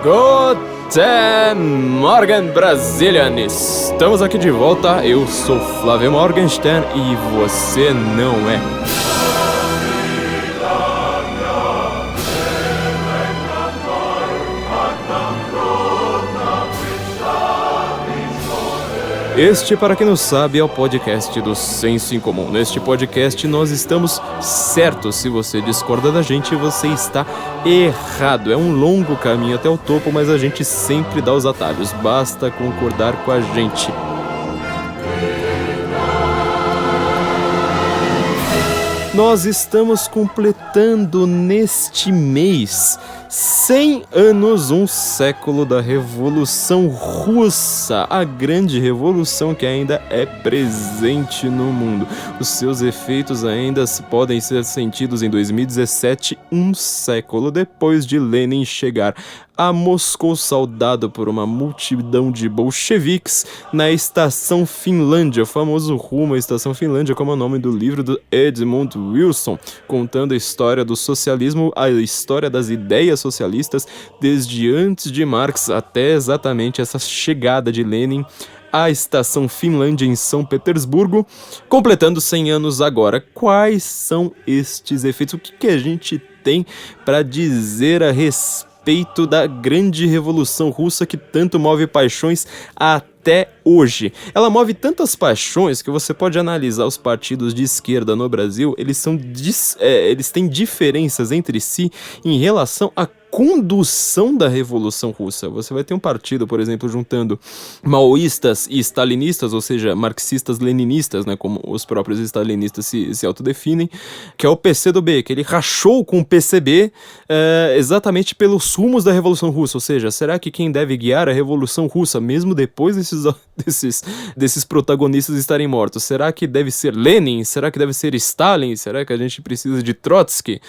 Guten Morgen, Brazilian! Estamos aqui de volta, eu sou Flávio Morgenstern e você não é. Este, para quem não sabe, é o podcast do Senso em Comum. Neste podcast nós estamos certos. Se você discorda da gente, você está errado. É um longo caminho até o topo, mas a gente sempre dá os atalhos. Basta concordar com a gente. Nós estamos completando neste mês 100 anos, um século da Revolução Russa, a grande revolução que ainda é presente no mundo. Os seus efeitos ainda podem ser sentidos em 2017, um século depois de Lenin chegar a Moscou, saudado por uma multidão de bolcheviques na Estação Finlândia, o famoso rumo à Estação Finlândia, como é o nome do livro do Edmund Wilson, contando a história do socialismo, a história das ideias socialistas, desde antes de Marx até exatamente essa chegada de Lenin à Estação Finlândia em São Petersburgo, completando 100 anos agora. Quais são estes efeitos? O que a gente tem para dizer a respeito da grande revolução russa que tanto move paixões até hoje? Ela move tantas paixões que você pode analisar os partidos de esquerda no Brasil, eles têm diferenças entre si em relação à condução da Revolução Russa. Você vai ter um partido, por exemplo, juntando maoístas e stalinistas, ou seja, marxistas-leninistas, né, como os próprios stalinistas se autodefinem, que é o PCdoB, que ele rachou com o PCB exatamente pelos rumos da Revolução Russa. Ou seja, será que quem deve guiar a Revolução Russa, mesmo depois desses protagonistas estarem mortos, será que deve ser Lenin? Será que deve ser Stalin? Será que a gente precisa de Trotsky?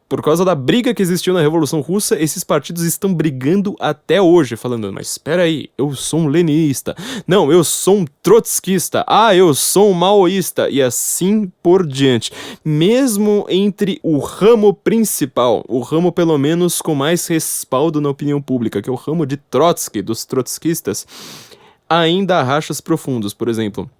Por causa da briga que existiu na Revolução Russa, esses partidos estão brigando até hoje, falando, mas espera aí, eu sou um leninista, não, eu sou um trotskista, eu sou um maoísta, e assim por diante. Mesmo entre o ramo principal, o ramo pelo menos com mais respaldo na opinião pública, que é o ramo de Trotsky, dos trotskistas, ainda há rachas profundos. Por exemplo,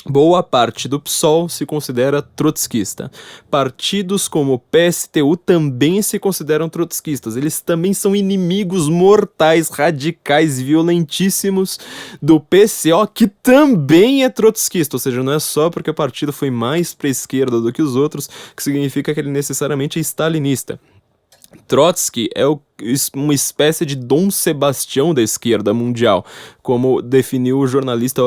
boa parte do PSOL se considera trotskista. Partidos como o PSTU também se consideram trotskistas. Eles também são inimigos mortais, radicais, violentíssimos do PCO, que também é trotskista. Ou seja, não é só porque o partido foi mais para a esquerda do que os outros que significa que ele necessariamente é stalinista. Trotsky é uma espécie de Dom Sebastião da esquerda mundial, como definiu o jornalista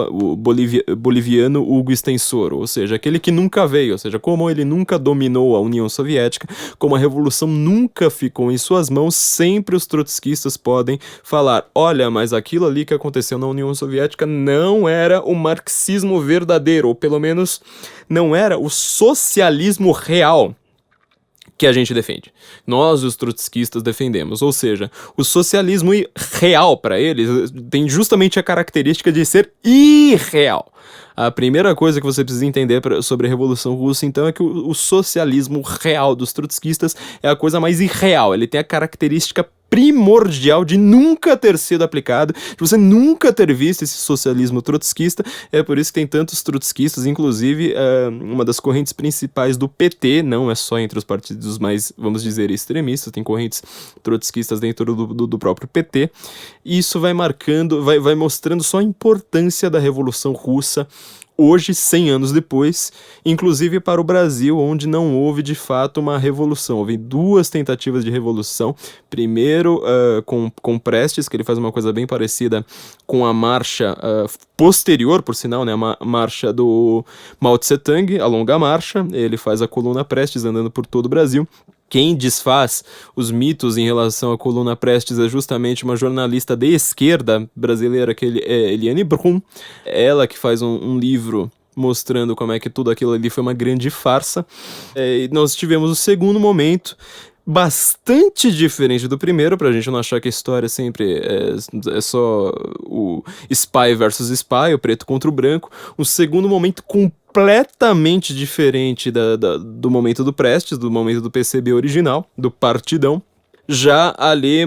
boliviano Hugo Stensoro, ou seja, aquele que nunca veio, ou seja, como ele nunca dominou a União Soviética, como a revolução nunca ficou em suas mãos, sempre os trotskistas podem falar, olha, mas aquilo ali que aconteceu na União Soviética não era o marxismo verdadeiro, ou pelo menos não era o socialismo real que a gente defende. Nós, os trotskistas, defendemos. Ou seja, o socialismo real para eles tem justamente a característica de ser irreal. A primeira coisa que você precisa entender sobre a Revolução Russa, então, é que o socialismo real dos trotskistas é a coisa mais irreal. Ele tem a característica primordial de nunca ter sido aplicado, de você nunca ter visto esse socialismo trotskista. É por isso que tem tantos trotskistas, inclusive uma das correntes principais do PT, não é só entre os partidos mais, vamos dizer, extremistas, tem correntes trotskistas dentro do próprio PT. E isso vai marcando, vai mostrando só a importância da Revolução Russa hoje, 100 anos depois, inclusive para o Brasil, onde não houve de fato uma revolução. Houve duas tentativas de revolução. Primeiro, com Prestes, que ele faz uma coisa bem parecida com a marcha posterior, por sinal, né, a marcha do Mao Tse Tung, a longa marcha. Ele faz a coluna Prestes andando por todo o Brasil. Quem desfaz os mitos em relação à coluna Prestes é justamente uma jornalista de esquerda brasileira, que é Eliane Brum. Ela que faz um livro mostrando como é que tudo aquilo ali foi uma grande farsa. E nós tivemos o segundo momento, bastante diferente do primeiro, pra gente não achar que a história sempre é só o Spy versus Spy, o preto contra o branco. Um segundo momento completamente diferente do momento do Prestes, do momento do PCB original, do Partidão. já ali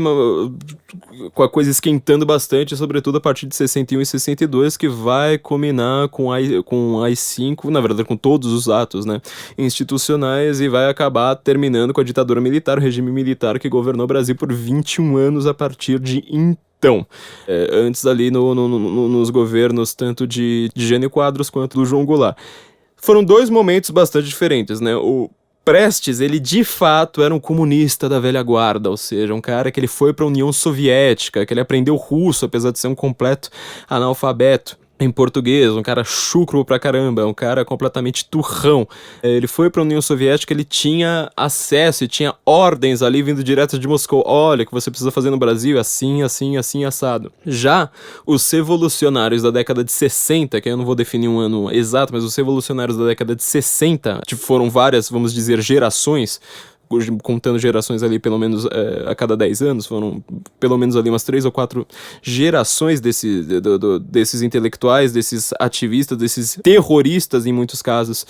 com a coisa esquentando bastante, sobretudo a partir de 61 e 62, que vai culminar com o AI-5, na verdade com todos os atos, né, institucionais, e vai acabar terminando com a ditadura militar, o regime militar que governou o Brasil por 21 anos a partir de então. Antes ali nos governos tanto de Jânio Quadros quanto do João Goulart. Foram dois momentos bastante diferentes, né? O Prestes, ele de fato era um comunista da velha guarda, ou seja, um cara que ele foi para a União Soviética, que ele aprendeu russo, apesar de ser um completo analfabeto em português, um cara chucro pra caramba, um cara completamente turrão. Ele foi pra União Soviética, ele tinha acesso e tinha ordens ali vindo direto de Moscou. Olha, o que você precisa fazer no Brasil, assim, assim, assim, assado. Já os revolucionários da década de 60, que eu não vou definir um ano exato, mas os revolucionários da década de 60, foram várias, vamos dizer, gerações, contando gerações ali pelo menos a cada 10 anos, foram pelo menos ali umas 3 ou 4 gerações desses intelectuais, desses ativistas, desses terroristas em muitos casos,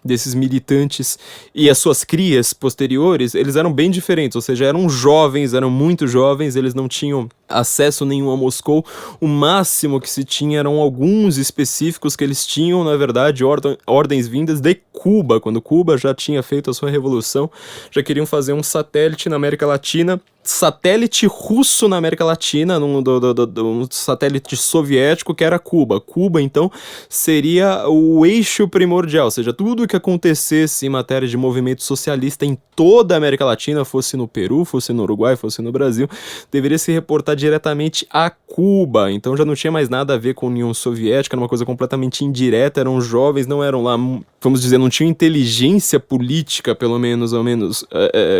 desses militantes, e as suas crias posteriores, eles eram bem diferentes, ou seja, eram jovens, eram muito jovens, eles não tinham acesso nenhum a Moscou, o máximo que se tinha eram alguns específicos que eles tinham, na verdade, ordens vindas de Cuba, quando Cuba já tinha feito a sua revolução, já queriam fazer um satélite na América Latina, satélite russo na América Latina, um satélite soviético que era Cuba. Cuba, então, seria o eixo primordial, ou seja, tudo o que acontecesse em matéria de movimento socialista em toda a América Latina, fosse no Peru, fosse no Uruguai, fosse no Brasil, deveria se reportar diretamente a Cuba. Então já não tinha mais nada a ver com a União Soviética, era uma coisa completamente indireta, eram jovens, não eram lá, vamos dizer, não tinham inteligência política, pelo menos, ao menos,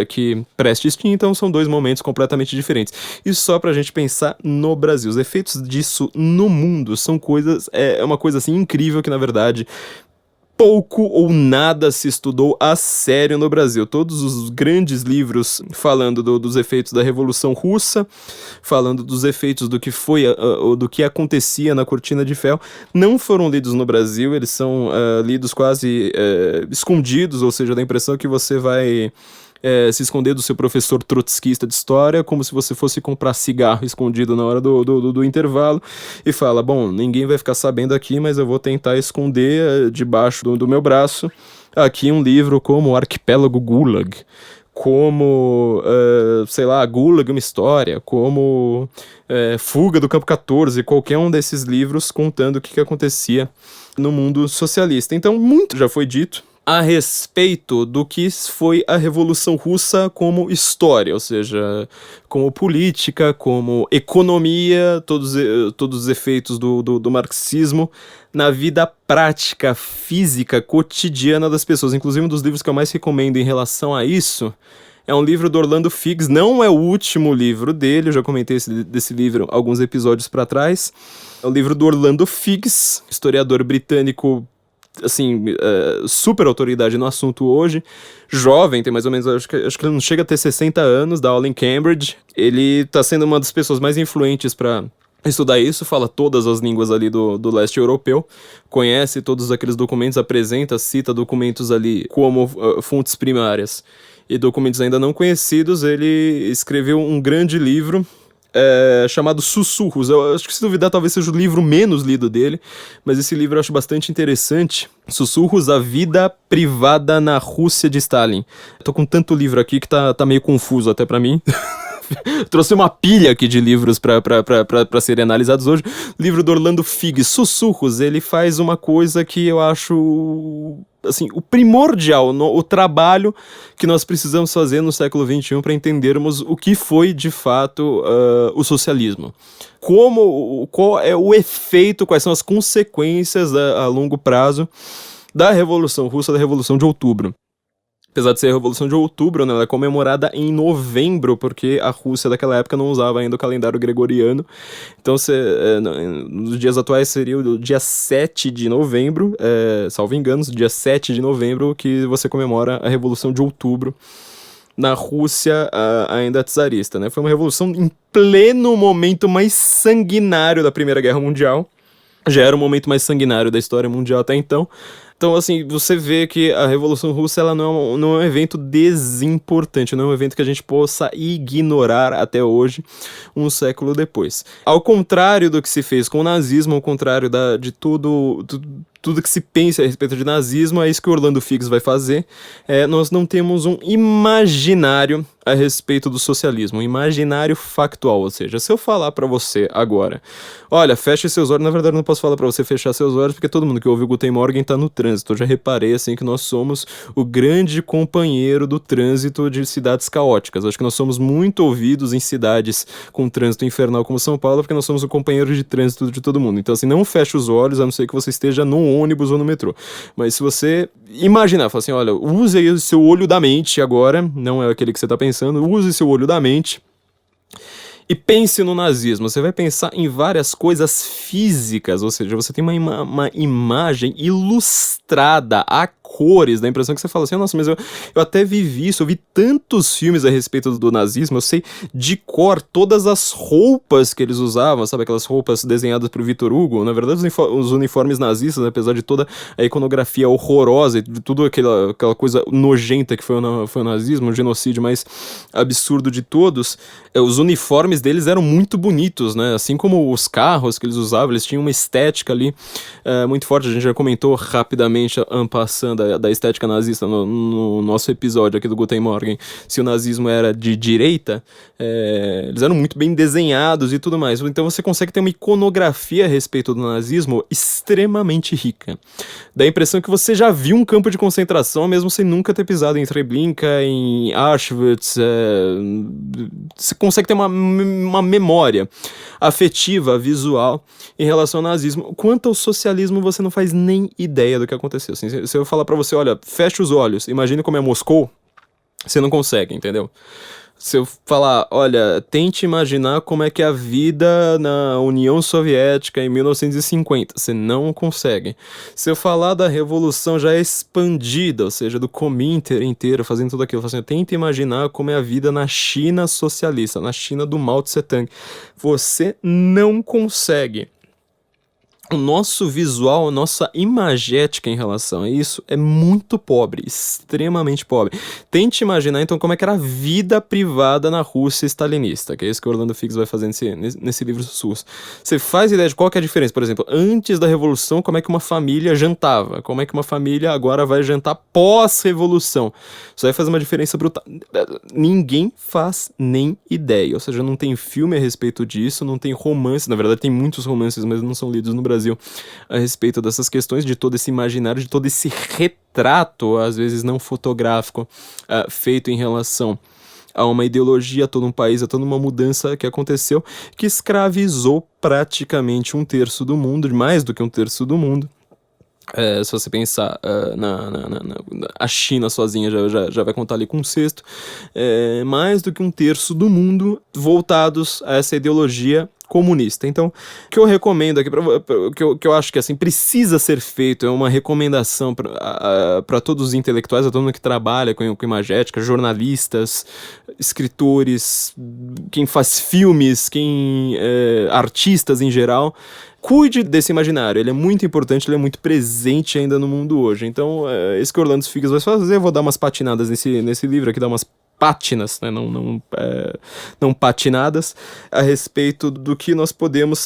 que Prestes tinha, então são dois momentos completamente diferentes. Isso só pra gente pensar no Brasil. Os efeitos disso no mundo são coisas, é uma coisa assim incrível que, na verdade, pouco ou nada se estudou a sério no Brasil. Todos os grandes livros falando dos efeitos da Revolução Russa, falando dos efeitos do que foi, do que acontecia na Cortina de Ferro, não foram lidos no Brasil, eles são lidos quase escondidos, ou seja, dá a impressão que você vai se esconder do seu professor trotskista de história, como se você fosse comprar cigarro escondido na hora do intervalo, e fala, bom, ninguém vai ficar sabendo aqui, mas eu vou tentar esconder debaixo do meu braço aqui um livro como o Arquipélago Gulag, como, sei lá, Gulag, uma história, como Fuga do Campo 14, qualquer um desses livros contando o que acontecia no mundo socialista. Então, muito já foi dito a respeito do que foi a Revolução Russa como história, ou seja, como política, como economia, todos os efeitos do marxismo na vida prática, física, cotidiana das pessoas. Inclusive, um dos livros que eu mais recomendo em relação a isso é um livro do Orlando Figes, não é o último livro dele, eu já comentei desse livro alguns episódios para trás. É o livro do Orlando Figes, historiador britânico, assim, super autoridade no assunto hoje, jovem, tem mais ou menos, acho que ele não chega a ter 60 anos, dá aula em Cambridge, ele tá sendo uma das pessoas mais influentes para estudar isso, fala todas as línguas ali do leste europeu, conhece todos aqueles documentos, apresenta, cita documentos ali como fontes primárias e documentos ainda não conhecidos. Ele escreveu um grande livro chamado Sussurros. Eu acho que, se duvidar, talvez seja o livro menos lido dele, mas esse livro eu acho bastante interessante. Sussurros, a vida privada na Rússia de Stalin. Tô com tanto livro aqui que tá meio confuso até pra mim. Trouxe uma pilha aqui de livros pra serem analisados hoje. Livro do Orlando Figes, Sussurros. Ele faz uma coisa que eu acho, assim, o primordial, o trabalho que nós precisamos fazer no século XXI para entendermos o que foi, de fato, o socialismo. Qual é o efeito, quais são as consequências a longo prazo da Revolução Russa, da Revolução de Outubro. Apesar de ser a Revolução de Outubro, né, ela é comemorada em novembro, porque a Rússia daquela época não usava ainda o calendário gregoriano. Então, nos dias atuais seria o dia 7 de novembro, salvo engano, dia 7 de novembro, que você comemora a Revolução de Outubro na Rússia ainda czarista, né? Foi uma revolução em pleno momento mais sanguinário da Primeira Guerra Mundial. Já era o momento mais sanguinário da história mundial até então. Então, assim, você vê que a Revolução Russa, ela não é um evento desimportante, não é um evento que a gente possa ignorar até hoje, um século depois. Ao contrário do que se fez com o nazismo, ao contrário de tudo que se pensa a respeito de nazismo, é isso que o Orlando Figes vai fazer. Nós não temos um imaginário a respeito do socialismo, um imaginário factual, ou seja, se eu falar pra você agora, olha, feche seus olhos, na verdade eu não posso falar pra você fechar seus olhos, porque todo mundo que ouve o Guten Morgen tá no trânsito, eu já reparei, assim, que nós somos o grande companheiro do trânsito de cidades caóticas, acho que nós somos muito ouvidos em cidades com trânsito infernal como São Paulo, porque nós somos o companheiro de trânsito de todo mundo, então assim, não feche os olhos, a não ser que você esteja num ônibus ou no metrô, mas se você imaginar, falar assim, olha, use aí o seu olho da mente agora, não é aquele que você tá pensando, use seu olho da mente e pense no nazismo. Você vai pensar em várias coisas físicas, ou seja, você tem uma imagem ilustrada a cores, dá a impressão que você fala assim, nossa, mas eu até vivi isso, eu vi tantos filmes a respeito do nazismo, eu sei de cor todas as roupas que eles usavam, sabe, aquelas roupas desenhadas por Victor Hugo, na verdade os uniformes nazistas, apesar de toda a iconografia horrorosa e de tudo aquela coisa nojenta que foi o nazismo, o genocídio mais absurdo de todos, os uniformes deles eram muito bonitos, né, assim como os carros que eles usavam, eles tinham uma estética ali muito forte, a gente já comentou rapidamente, en passant, da estética nazista no nosso episódio aqui do Guten Morgen, se o nazismo era de direita, eles eram muito bem desenhados e tudo mais, então você consegue ter uma iconografia a respeito do nazismo extremamente rica. Dá a impressão que você já viu um campo de concentração, mesmo sem nunca ter pisado em Treblinka, em Auschwitz, você consegue ter uma memória afetiva, visual, em relação ao nazismo. Quanto ao socialismo, você não faz nem ideia do que aconteceu. Assim, se eu falar pra você, olha, feche os olhos, imagine como é Moscou, você não consegue, entendeu? Se eu falar, olha, tente imaginar como é que é a vida na União Soviética em 1950, você não consegue. Se eu falar da revolução já expandida, ou seja, do Comintern inteiro, fazendo tudo aquilo, assim, tente imaginar como é a vida na China socialista, na China do Mao Tse Tung. Você não consegue. O nosso visual, a nossa imagética em relação a isso é muito pobre, extremamente pobre. Tente imaginar então como é que era a vida privada na Rússia stalinista, que é isso que o Orlando Figes vai fazer nesse livro SUS. Você faz ideia de qual que é a diferença? Por exemplo, antes da Revolução, como é que uma família jantava? Como é que uma família agora vai jantar pós-Revolução? Isso vai fazer uma diferença brutal. Ninguém faz nem ideia, ou seja, não tem filme a respeito disso, não tem romance, na verdade tem muitos romances, mas não são lidos no Brasil a respeito dessas questões, de todo esse imaginário, de todo esse retrato, às vezes não fotográfico, feito em relação a uma ideologia, a todo um país, a toda uma mudança que aconteceu, que escravizou praticamente 1/3 do mundo, mais do que 1/3 do mundo. Se você pensar a China sozinha já vai contar ali com 1/6, mais do que 1/3 do mundo voltados a essa ideologia comunista. Então, o que eu recomendo aqui, que eu acho que assim precisa ser feito, é uma recomendação para todos os intelectuais, a todo mundo que trabalha com imagética, jornalistas, escritores, quem faz filmes, artistas em geral. Cuide desse imaginário, ele é muito importante, ele é muito presente ainda no mundo hoje. Então, isso que o Orlando Figes vai fazer, eu vou dar umas patinadas nesse livro aqui, dar umas pátinas, né? Não patinadas, a respeito do que nós podemos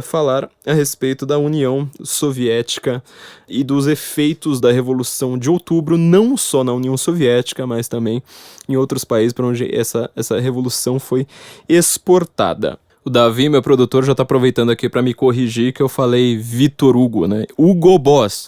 falar a respeito da União Soviética e dos efeitos da Revolução de Outubro, não só na União Soviética, mas também em outros países para onde essa revolução foi exportada. O Davi, meu produtor, já tá aproveitando aqui pra me corrigir que eu falei Victor Hugo, né? Hugo Boss.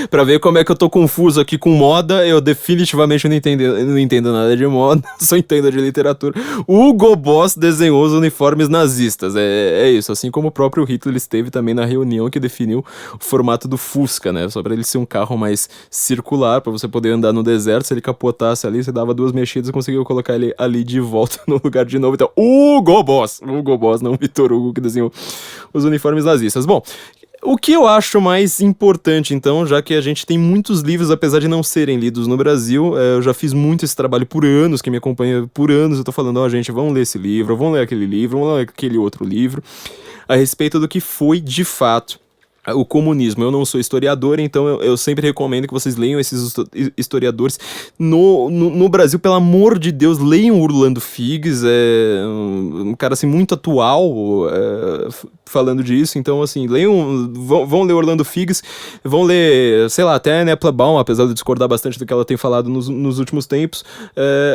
Pra ver como é que eu tô confuso aqui com moda, eu definitivamente não entendo nada de moda, só entendo de literatura. Hugo Boss desenhou os uniformes nazistas, é isso, assim como o próprio Hitler esteve também na reunião que definiu o formato do Fusca, né, só pra ele ser um carro mais circular, pra você poder andar no deserto, se ele capotasse ali, você dava 2 mexidas e conseguiu colocar ele ali de volta no lugar de novo. Então, Hugo Boss, não Victor Hugo, que desenhou os uniformes nazistas. Bom, o que eu acho mais importante, então, já que a gente tem muitos livros, apesar de não serem lidos no Brasil, eu já fiz muito esse trabalho por anos, quem me acompanha por anos, eu tô falando, gente, vamos ler esse livro, vamos ler aquele livro, vamos ler aquele outro livro, a respeito do que foi, de fato, o comunismo. Eu não sou historiador, então eu sempre recomendo que vocês leiam esses historiadores. No Brasil, pelo amor de Deus, leiam o Orlando Figes, é um cara assim muito atual falando disso. Então, assim, leiam, vão ler Orlando Figes, vão ler, sei lá, até a Anne Applebaum, apesar de discordar bastante do que ela tem falado nos últimos tempos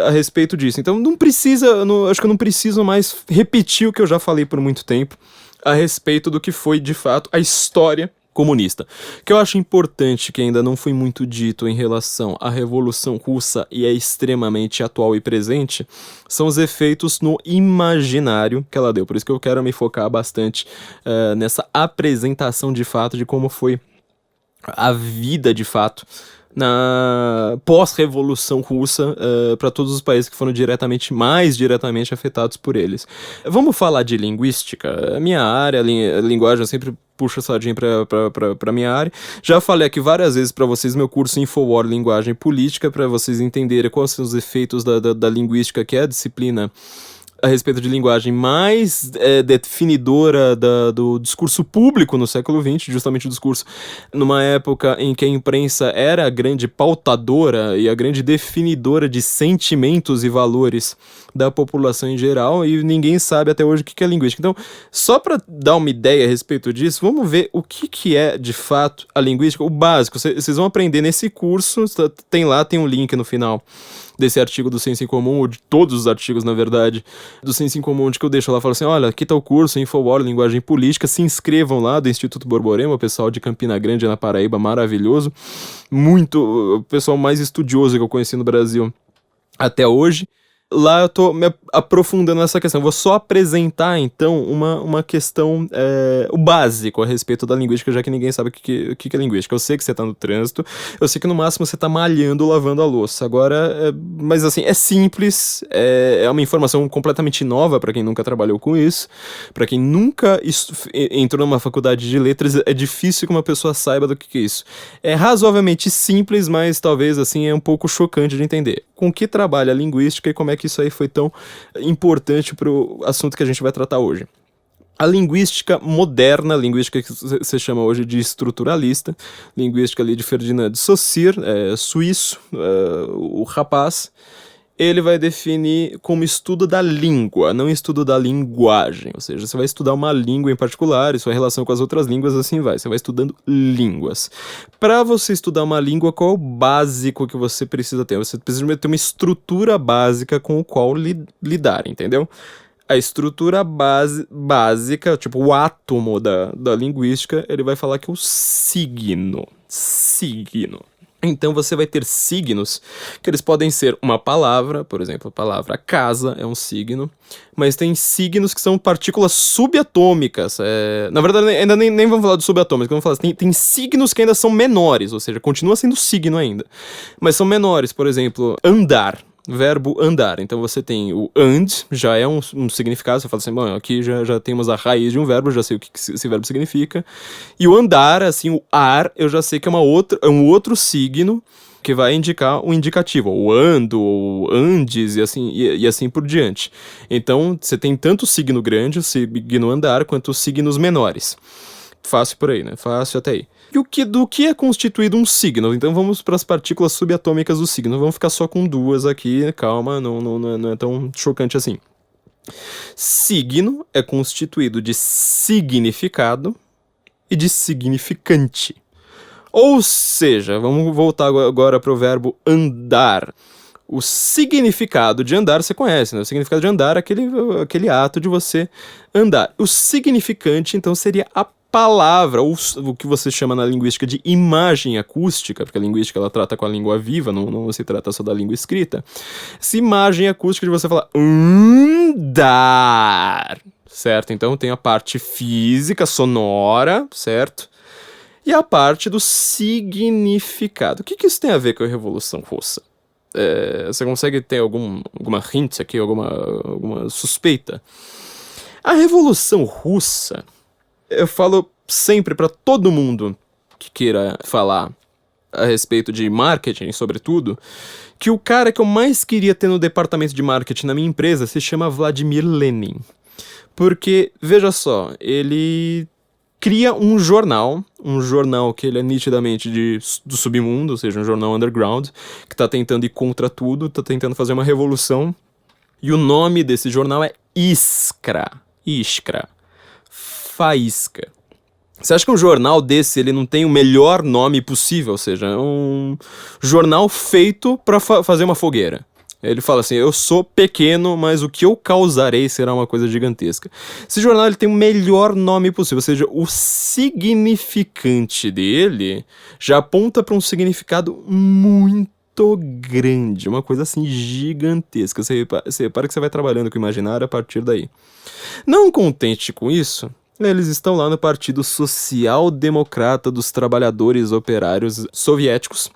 a respeito disso. Então, não precisa, acho que eu não preciso mais repetir o que eu já falei por muito tempo a respeito do que foi, de fato, a história comunista. O que eu acho importante, que ainda não foi muito dito em relação à Revolução Russa e é extremamente atual e presente, são os efeitos no imaginário que ela deu. Por isso que eu quero me focar bastante nessa apresentação de fato de como foi a vida de fato na pós-revolução russa para todos os países que foram mais diretamente afetados por eles. Vamos falar de linguística? A minha área, a linguagem, eu sempre puxo a sardinha para minha área. Já falei aqui várias vezes para vocês meu curso Infowar Linguagem Política, para vocês entenderem quais são os efeitos da linguística, que é a disciplina a respeito de linguagem mais definidora do discurso público no século XX, justamente o discurso numa época em que a imprensa era a grande pautadora e a grande definidora de sentimentos e valores da população em geral, e ninguém sabe até hoje o que é linguística. Então, só para dar uma ideia a respeito disso, vamos ver o que é de fato a linguística, o básico. Vocês vão aprender nesse curso, tem um link no final desse artigo do Senso em Comum, ou de todos os artigos, na verdade, do Senso em Comum, onde que eu deixo lá, falo assim, olha, aqui tá o curso Infowar Linguagem Política, se inscrevam lá do Instituto Borborema, o pessoal de Campina Grande, na Paraíba, maravilhoso, o pessoal mais estudioso que eu conheci no Brasil até hoje. Lá eu tô me aprofundando nessa questão. Vou só apresentar, então, uma questão, o básico a respeito da linguística, já que ninguém sabe o que é linguística. Eu sei que você tá no trânsito, eu sei que no máximo você tá malhando, lavando a louça. Agora, mas assim, é simples, é uma informação completamente nova para quem nunca trabalhou com isso. Para quem nunca entrou numa faculdade de letras, é difícil que uma pessoa saiba do que é isso. É razoavelmente simples, mas talvez, assim, é um pouco chocante de entender. Com que trabalha a linguística e como é que isso aí foi tão importante para o assunto que a gente vai tratar hoje. A linguística moderna, a linguística que se chama hoje de estruturalista, linguística ali de Ferdinand de Saussure, suíço, o rapaz, ele vai definir como estudo da língua, não estudo da linguagem. Ou seja, você vai estudar uma língua em particular e sua relação com as outras línguas, assim vai. Você vai estudando línguas. Para você estudar uma língua, qual é o básico que você precisa ter? Você precisa ter uma estrutura básica com o qual lidar, entendeu? A estrutura básica, tipo o átomo da linguística, ele vai falar que é o signo. Signo. Então você vai ter signos, que eles podem ser uma palavra, por exemplo, a palavra casa é um signo, mas tem signos que são partículas subatômicas. Na verdade, ainda nem vamos falar de subatômicas, vamos falar assim, tem signos que ainda são menores, ou seja, continua sendo signo ainda, mas são menores, por exemplo, andar. Verbo andar, então você tem o and, já é um significado, você fala assim, bom, aqui já temos a raiz de um verbo, já sei o que esse verbo significa, e o andar, assim, o ar, eu já sei que é um outro signo que vai indicar um indicativo, o ando, ou andes, e assim por diante. Então, você tem tanto o signo grande, o signo andar, quanto os signos menores. Fácil por aí, né? Fácil até aí. E do que é constituído um signo? Então vamos para as partículas subatômicas do signo. Vamos ficar só com duas aqui, calma, não é tão chocante assim. Signo é constituído de significado e de significante. Ou seja, vamos voltar agora para o verbo andar. O significado de andar você conhece, né? O significado de andar é aquele ato de você andar. O significante, então, seria a palavra, ou o que você chama na linguística de imagem acústica, porque a linguística ela trata com a língua viva, não se trata só da língua escrita. Essa imagem acústica de você falar andar, certo? Então tem a parte física, sonora, certo? E a parte do significado. O que isso tem a ver com a Revolução Russa? Você consegue ter alguma hint aqui, alguma suspeita? A Revolução Russa, eu falo sempre para todo mundo que queira falar a respeito de marketing, sobretudo, que o cara que eu mais queria ter no departamento de marketing na minha empresa se chama Vladimir Lenin. Porque, veja só, ele cria um jornal que ele é nitidamente do submundo, ou seja, um jornal underground, que tá tentando ir contra tudo, tá tentando fazer uma revolução, e o nome desse jornal é Iskra, Faísca. Você acha que um jornal desse ele não tem o melhor nome possível? Ou seja, é um jornal feito para fazer uma fogueira. Ele fala assim, eu sou pequeno, mas o que eu causarei será uma coisa gigantesca. Esse jornal ele tem o melhor nome possível, ou seja, o significante dele já aponta para um significado muito grande, uma coisa assim gigantesca. Você repara que você vai trabalhando com o imaginário a partir daí. Não contente com isso, eles estão lá no Partido Social Democrata dos Trabalhadores Operários Soviéticos.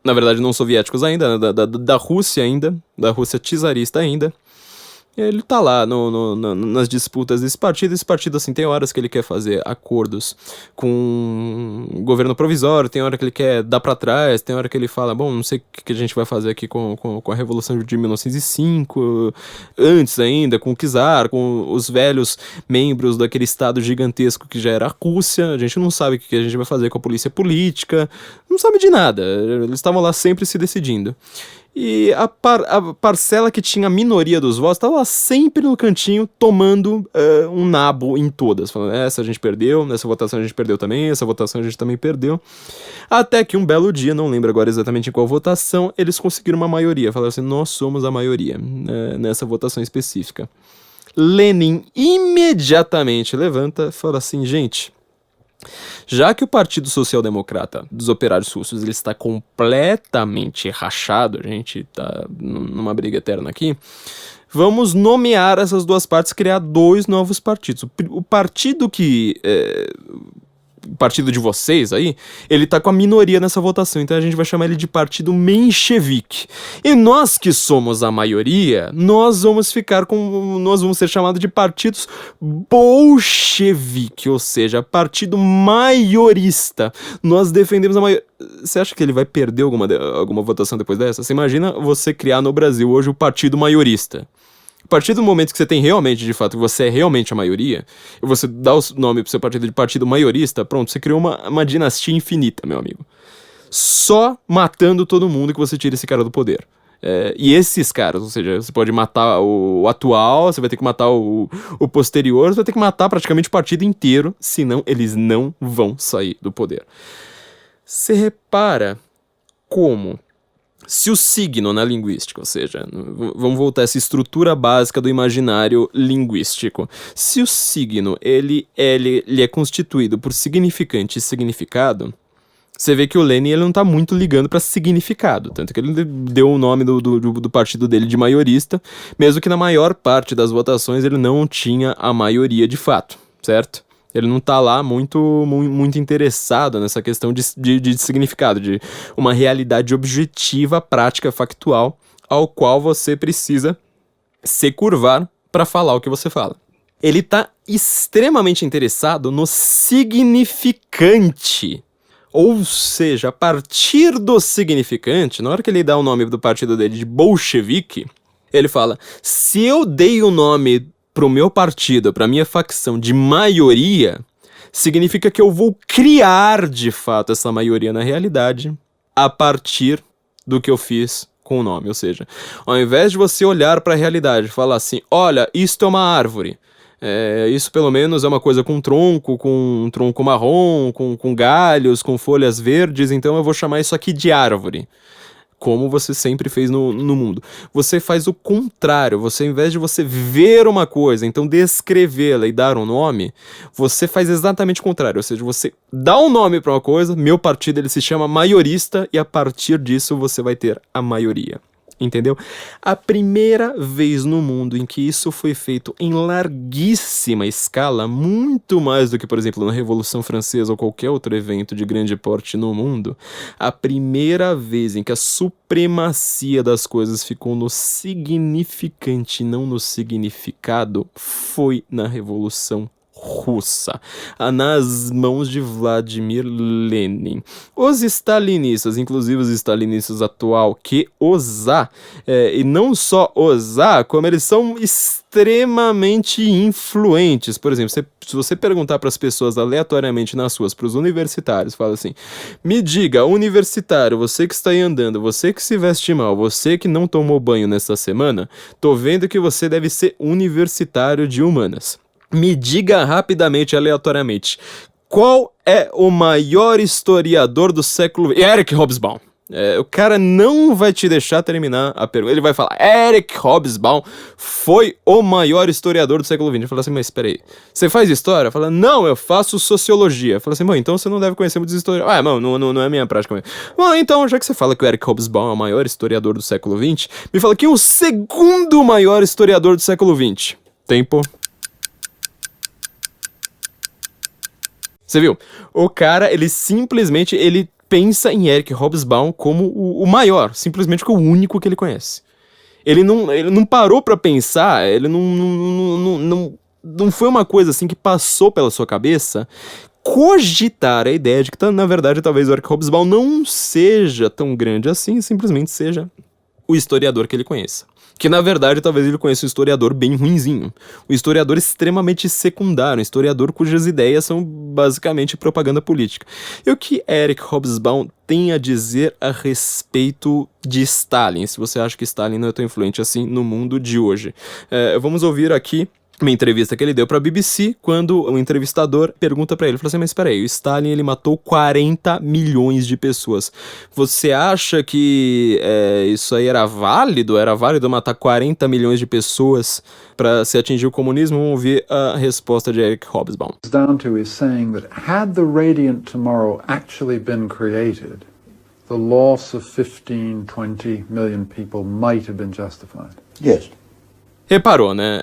Na verdade, não soviéticos ainda, né? Da Rússia ainda, da Rússia czarista ainda. Ele tá lá nas disputas desse partido. Esse partido, assim, tem horas que ele quer fazer acordos com o governo provisório, tem hora que ele quer dar pra trás, tem hora que ele fala, bom, não sei o que a gente vai fazer aqui com a Revolução de 1905, antes ainda, com o czar, com os velhos membros daquele estado gigantesco que já era a Rússia. A gente não sabe o que a gente vai fazer com a polícia política, não sabe de nada. Eles estavam lá sempre se decidindo. E a parcela que tinha a minoria dos votos estava lá sempre no cantinho, tomando um nabo em todas. Falando, essa a gente perdeu, nessa votação a gente perdeu também, essa votação a gente também perdeu. Até que um belo dia, não lembro agora exatamente em qual votação, eles conseguiram uma maioria. Falaram assim, nós somos a maioria, nessa votação específica. Lenin imediatamente levanta e fala assim, gente... Já que o Partido Social Democrata dos Operários Russos ele está completamente rachado, a gente está numa briga eterna aqui, vamos nomear essas duas partes, criar dois novos partidos. O partido que... o partido de vocês aí, ele tá com a minoria nessa votação, então a gente vai chamar ele de partido menchevique. E nós que somos a maioria, nós vamos ser chamados de partidos bolchevique, ou seja, partido maiorista. Nós defendemos a maioria. Você acha que ele vai perder alguma votação depois dessa? Você imagina você criar no Brasil hoje o partido maiorista. A partir do momento que você tem realmente, de fato, que você é realmente a maioria, e você dá o nome pro seu partido de partido maiorista, pronto, você criou uma dinastia infinita, meu amigo. Só matando todo mundo que você tira esse cara do poder. E esses caras, ou seja, você pode matar o atual, você vai ter que matar o posterior, você vai ter que matar praticamente o partido inteiro, senão eles não vão sair do poder. Você repara como... Se o signo na linguística, ou seja, vamos voltar a essa estrutura básica do imaginário linguístico. Se o signo ele é constituído por significante e significado, você vê que o Lenin ele não está muito ligando para significado, tanto que ele deu o nome do partido dele de maiorista, mesmo que na maior parte das votações ele não tinha a maioria de fato, certo? Ele não tá lá muito interessado nessa questão de significado, de uma realidade objetiva, prática, factual, ao qual você precisa se curvar para falar o que você fala. Ele tá extremamente interessado no significante. Ou seja, a partir do significante, na hora que ele dá o nome do partido dele de bolchevique, ele fala, se eu dei o nome... pro meu partido, pra minha facção de maioria, significa que eu vou criar de fato essa maioria na realidade a partir do que eu fiz com o nome. Ou seja, ao invés de você olhar pra realidade e falar assim, olha, isto é uma árvore, isso pelo menos é uma coisa com um tronco marrom, com galhos, com folhas verdes, então eu vou chamar isso aqui de árvore. Como você sempre fez no mundo. Você faz o contrário, ao invés de você ver uma coisa, então descrevê-la e dar um nome, você faz exatamente o contrário, ou seja, você dá um nome para uma coisa, meu partido ele se chama maiorista, e a partir disso você vai ter a maioria. Entendeu? A primeira vez no mundo em que isso foi feito em larguíssima escala, muito mais do que, por exemplo, na Revolução Francesa ou qualquer outro evento de grande porte no mundo, a primeira vez em que a supremacia das coisas ficou no significante, não no significado, foi na Revolução Russa, nas mãos de Vladimir Lenin. Os stalinistas, inclusive os stalinistas atual, que osar, e não só osar, como eles são extremamente influentes. Por exemplo, se você perguntar para as pessoas aleatoriamente nas ruas, para os universitários, fala assim: me diga, universitário, você que está aí andando, você que se veste mal, você que não tomou banho nesta semana, tô vendo que você deve ser universitário de humanas. Me diga rapidamente, aleatoriamente, qual é o maior historiador do século XX? Eric Hobsbawm. O cara não vai te deixar terminar a pergunta. Ele vai falar: Eric Hobsbawm foi o maior historiador do século XX. Eu falo assim: mas espera aí, você faz história? Fala: não, eu faço sociologia. Fala assim: bom, então você não deve conhecer muitos historiadores. Não é minha prática mesmo. Bom, então, já que você fala que o Eric Hobsbawm é o maior historiador do século XX, me fala quem é o segundo maior historiador do século XX. Tempo. Você viu? O cara, ele simplesmente, ele pensa em Eric Hobsbawm como o maior, simplesmente como o único que ele conhece. Ele não parou pra pensar, ele não foi uma coisa assim que passou pela sua cabeça cogitar a ideia de que, na verdade, talvez o Eric Hobsbawm não seja tão grande assim, simplesmente seja o historiador que ele conheça. Que, na verdade, talvez ele conheça um historiador bem ruinzinho. Um historiador extremamente secundário, um historiador cujas ideias são basicamente propaganda política. E o que Eric Hobsbawm tem a dizer a respeito de Stalin, se você acha que Stalin não é tão influente assim no mundo de hoje? Vamos ouvir aqui uma entrevista que ele deu pra BBC, quando o entrevistador pergunta pra ele, fala assim: mas espera aí, o Stalin, ele matou 40 milhões de pessoas. Você acha que isso aí era válido? Era válido matar 40 milhões de pessoas pra se atingir o comunismo? Vamos ouvir a resposta de Eric Hobsbawm. Down to is saying that had the Radiant Tomorrow actually been created, the loss of 15, 20 million people might have been justified. Yes. Reparou, né?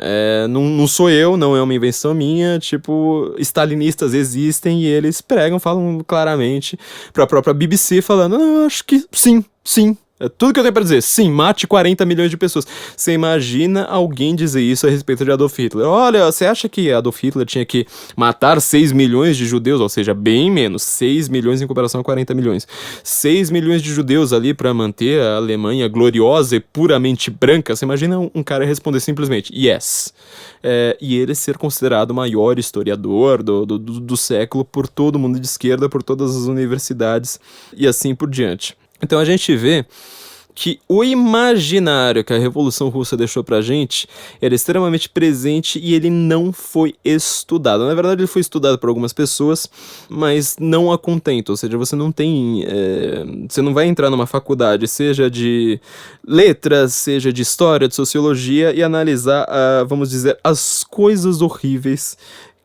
Não sou eu, não é uma invenção minha. Tipo, stalinistas existem e eles falam claramente pra própria BBC, falando: eu acho que sim. É tudo que eu tenho pra dizer. Sim, mate 40 milhões de pessoas. Você imagina alguém dizer isso a respeito de Adolf Hitler? Olha, você acha que Adolf Hitler tinha que matar 6 milhões de judeus? Ou seja, bem menos. 6 milhões em comparação a 40 milhões. 6 milhões de judeus ali pra manter a Alemanha gloriosa e puramente branca? Você imagina um cara responder simplesmente yes. E ele ser considerado o maior historiador do século por todo mundo de esquerda, por todas as universidades e assim por diante. Então a gente vê que o imaginário que a Revolução Russa deixou pra gente era extremamente presente e ele não foi estudado. Na verdade, ele foi estudado por algumas pessoas, mas não a contento. Ou seja, você não tem... você não vai entrar numa faculdade, seja de letras, seja de história, de sociologia, e analisar, vamos dizer, as coisas horríveis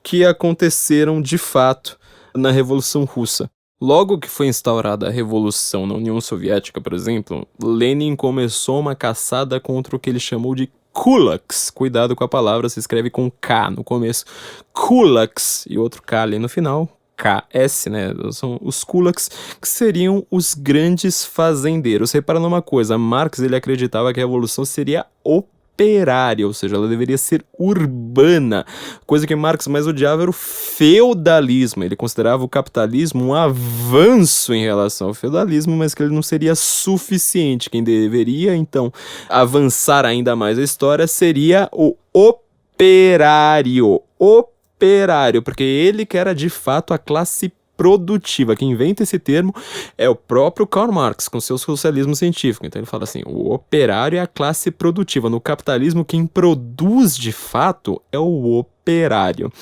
que aconteceram de fato na Revolução Russa. Logo que foi instaurada a Revolução na União Soviética, por exemplo, Lenin começou uma caçada contra o que ele chamou de kulaks. Cuidado com a palavra, se escreve com K no começo. Kulaks, e outro K ali no final. KS, né? São os kulaks, que seriam os grandes fazendeiros. Repara numa coisa, Marx, ele acreditava que a Revolução seria operária, ou seja, ela deveria ser urbana. Coisa que Marx mais odiava era o feudalismo. Ele considerava o capitalismo um avanço em relação ao feudalismo, mas que ele não seria suficiente. Quem deveria, então, avançar ainda mais a história seria o operário. Operário, porque ele que era de fato a classe produtiva. Quem inventa esse termo é o próprio Karl Marx, com seu socialismo científico. Então ele fala assim: o operário é a classe produtiva. No capitalismo, quem produz de fato é o operário.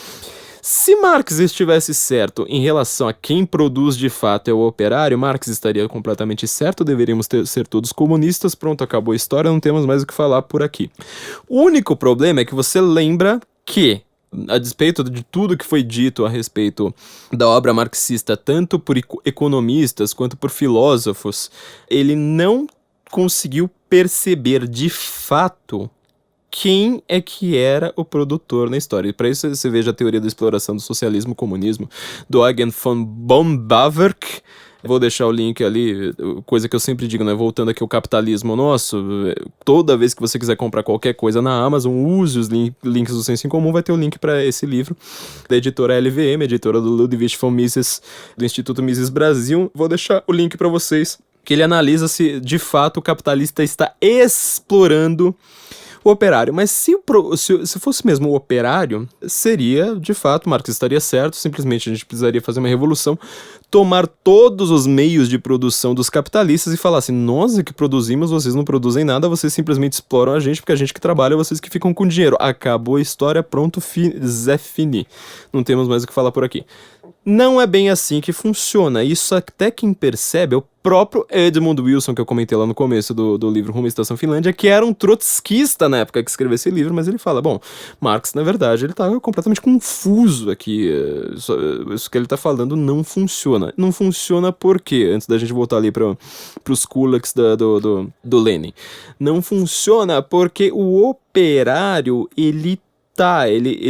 Se Marx estivesse certo em relação a quem produz de fato é o operário, Marx estaria completamente certo, deveríamos ser todos comunistas, pronto, acabou a história, não temos mais o que falar por aqui. O único problema é que você lembra que, a despeito de tudo que foi dito a respeito da obra marxista, tanto por economistas quanto por filósofos, ele não conseguiu perceber de fato quem é que era o produtor na história. E para isso você veja a teoria da exploração do socialismo e comunismo do Eugen von Böhm-Bawerk, Vou deixar o link ali, coisa que eu sempre digo, né? Voltando aqui ao capitalismo nosso, toda vez que você quiser comprar qualquer coisa na Amazon, use os links do Senso em Comum, vai ter o link para esse livro da editora LVM, editora do Ludwig von Mises, do Instituto Mises Brasil. Vou deixar o link para vocês, que ele analisa se de fato o capitalista está explorando o operário. Mas se fosse mesmo o operário, seria, de fato, Marx estaria certo, simplesmente a gente precisaria fazer uma revolução, tomar todos os meios de produção dos capitalistas e falar assim, nós é que produzimos, vocês não produzem nada, vocês simplesmente exploram a gente, porque a gente que trabalha, vocês que ficam com dinheiro. Acabou a história, pronto, Zé Fini. Não temos mais o que falar por aqui. Não é bem assim que funciona. Isso até quem percebe é o próprio Edmund Wilson, que eu comentei lá no começo do livro Rumo à Estação Finlândia, que era um trotskista na época que escreveu esse livro, mas ele fala, bom, Marx, na verdade, ele tá completamente confuso aqui. Isso que ele tá falando não funciona. Não funciona por quê? Antes da gente voltar ali pros kulaks do Lenin. Não funciona porque o operário, ele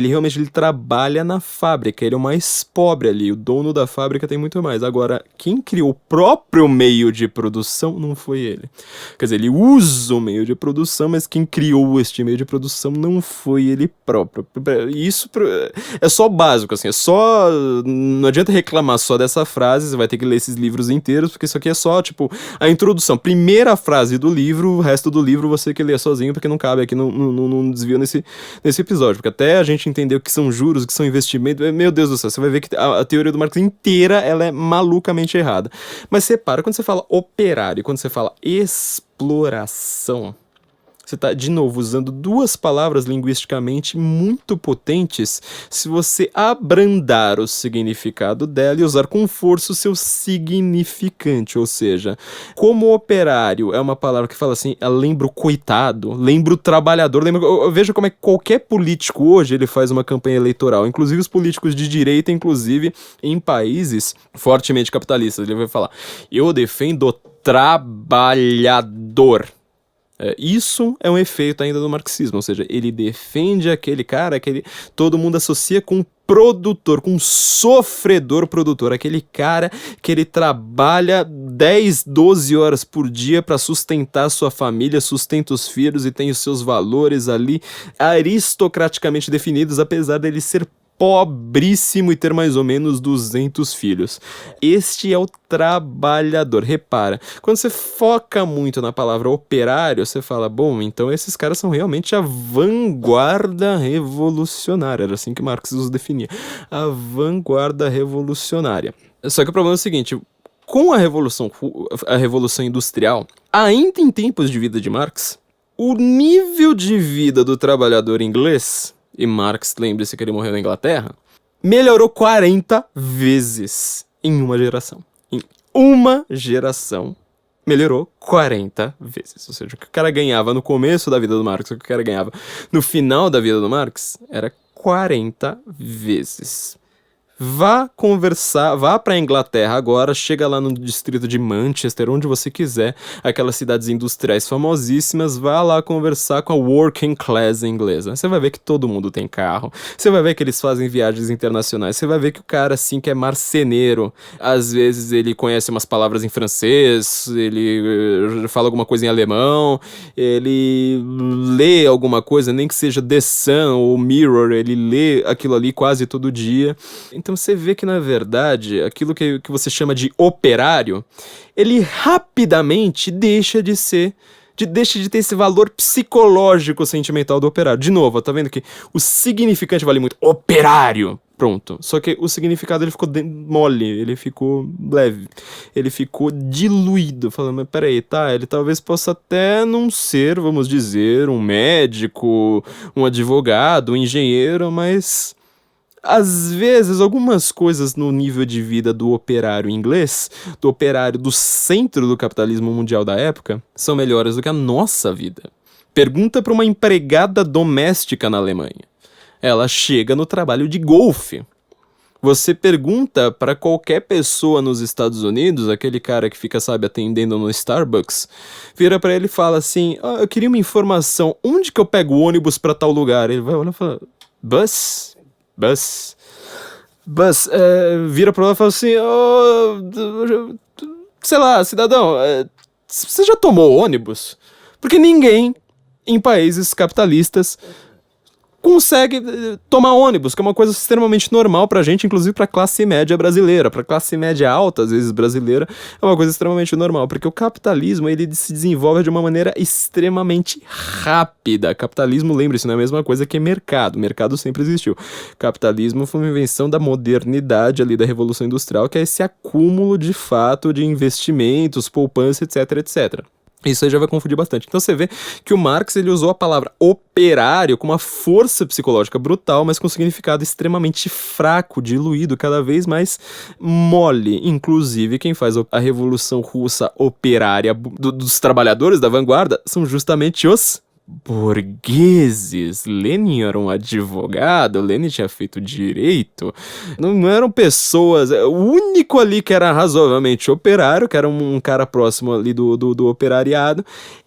realmente trabalha na fábrica, ele é o mais pobre ali, o dono da fábrica tem muito mais. Agora, quem criou o próprio meio de produção não foi ele. Quer dizer, ele usa o meio de produção, mas quem criou este meio de produção não foi ele próprio. Isso é só básico, assim, não adianta reclamar só dessa frase, você vai ter que ler esses livros inteiros, porque isso aqui é só, tipo, a introdução, primeira frase do livro, o resto do livro você que lê sozinho, porque não cabe aqui, não desvio nesse episódio. Porque até a gente entender o que são juros, o que são investimentos, meu Deus do céu, você vai ver que a teoria do Marx inteira, ela é malucamente errada. Mas separa, quando você fala operário, quando você fala exploração, você está, de novo, usando duas palavras linguisticamente muito potentes se você abrandar o significado dela e usar com força o seu significante. Ou seja, como operário é uma palavra que fala assim, lembra o coitado, lembra o trabalhador, veja como é que qualquer político hoje ele faz uma campanha eleitoral, inclusive os políticos de direita, inclusive em países fortemente capitalistas. Ele vai falar, eu defendo o trabalhador. Isso é um efeito ainda do marxismo, ou seja, ele defende aquele cara que todo mundo associa com produtor, com sofredor produtor, aquele cara que ele trabalha 10, 12 horas por dia para sustentar sua família, sustenta os filhos e tem os seus valores ali aristocraticamente definidos, apesar dele ser pobríssimo e ter mais ou menos 200 filhos. Este é o trabalhador. Repara, quando você foca muito na palavra operário, você fala, bom, então esses caras são realmente a vanguarda revolucionária. Era assim que Marx os definia. A vanguarda revolucionária. Só que o problema é o seguinte, com a revolução industrial, ainda em tempos de vida de Marx, o nível de vida do trabalhador inglês, e Marx, lembre-se que ele morreu na Inglaterra, melhorou 40 vezes em uma geração. Em uma geração, melhorou 40 vezes. Ou seja, o que o cara ganhava no começo da vida do Marx, o que o cara ganhava no final da vida do Marx, era 40 vezes. Vá conversar, vá pra Inglaterra agora, chega lá no distrito de Manchester, onde você quiser, aquelas cidades industriais famosíssimas, vá lá conversar com a working class inglesa. Você vai ver que todo mundo tem carro, você vai ver que eles fazem viagens internacionais, você vai ver que o cara, assim, que é marceneiro, às vezes ele conhece umas palavras em francês, ele fala alguma coisa em alemão, ele lê alguma coisa, nem que seja The Sun ou Mirror, ele lê aquilo ali quase todo dia. Então você vê que, na verdade, aquilo que você chama de operário, ele rapidamente deixa de ter esse valor psicológico sentimental do operário. De novo, tá vendo que o significante vale muito. Operário! Pronto. Só que o significado ele ficou mole, ele ficou leve, ele ficou diluído. Falando, mas peraí, tá, ele talvez possa até não ser, vamos dizer, um médico, um advogado, um engenheiro, mas às vezes, algumas coisas no nível de vida do operário inglês, do operário do centro do capitalismo mundial da época, são melhores do que a nossa vida. Pergunta para uma empregada doméstica na Alemanha. Ela chega no trabalho de golfe. Você pergunta para qualquer pessoa nos Estados Unidos, aquele cara que fica, sabe, atendendo no Starbucks, vira para ele e fala assim, eu queria uma informação, onde que eu pego o ônibus para tal lugar? Ele vai olhar e fala, bus, vira pra lá e fala assim, sei lá, cidadão, você já tomou ônibus? Porque ninguém em países capitalistas consegue tomar ônibus, que é uma coisa extremamente normal pra gente, inclusive pra classe média brasileira, pra classe média alta, às vezes brasileira, é uma coisa extremamente normal, porque o capitalismo, ele se desenvolve de uma maneira extremamente rápida. Capitalismo, lembre-se, não é a mesma coisa que mercado. Mercado sempre existiu. Capitalismo foi uma invenção da modernidade ali, da Revolução Industrial, que é esse acúmulo de fato de investimentos, poupança, etc, etc. Isso aí já vai confundir bastante. Então você vê que o Marx, ele usou a palavra operário com uma força psicológica brutal, mas com um significado extremamente fraco, diluído, cada vez mais mole. Inclusive, quem faz a Revolução Russa operária dos trabalhadores da vanguarda são justamente os burgueses. Lenin era um advogado, Lenin tinha feito direito, não eram pessoas, o único ali que era razoavelmente operário, que era um cara próximo ali do operariado,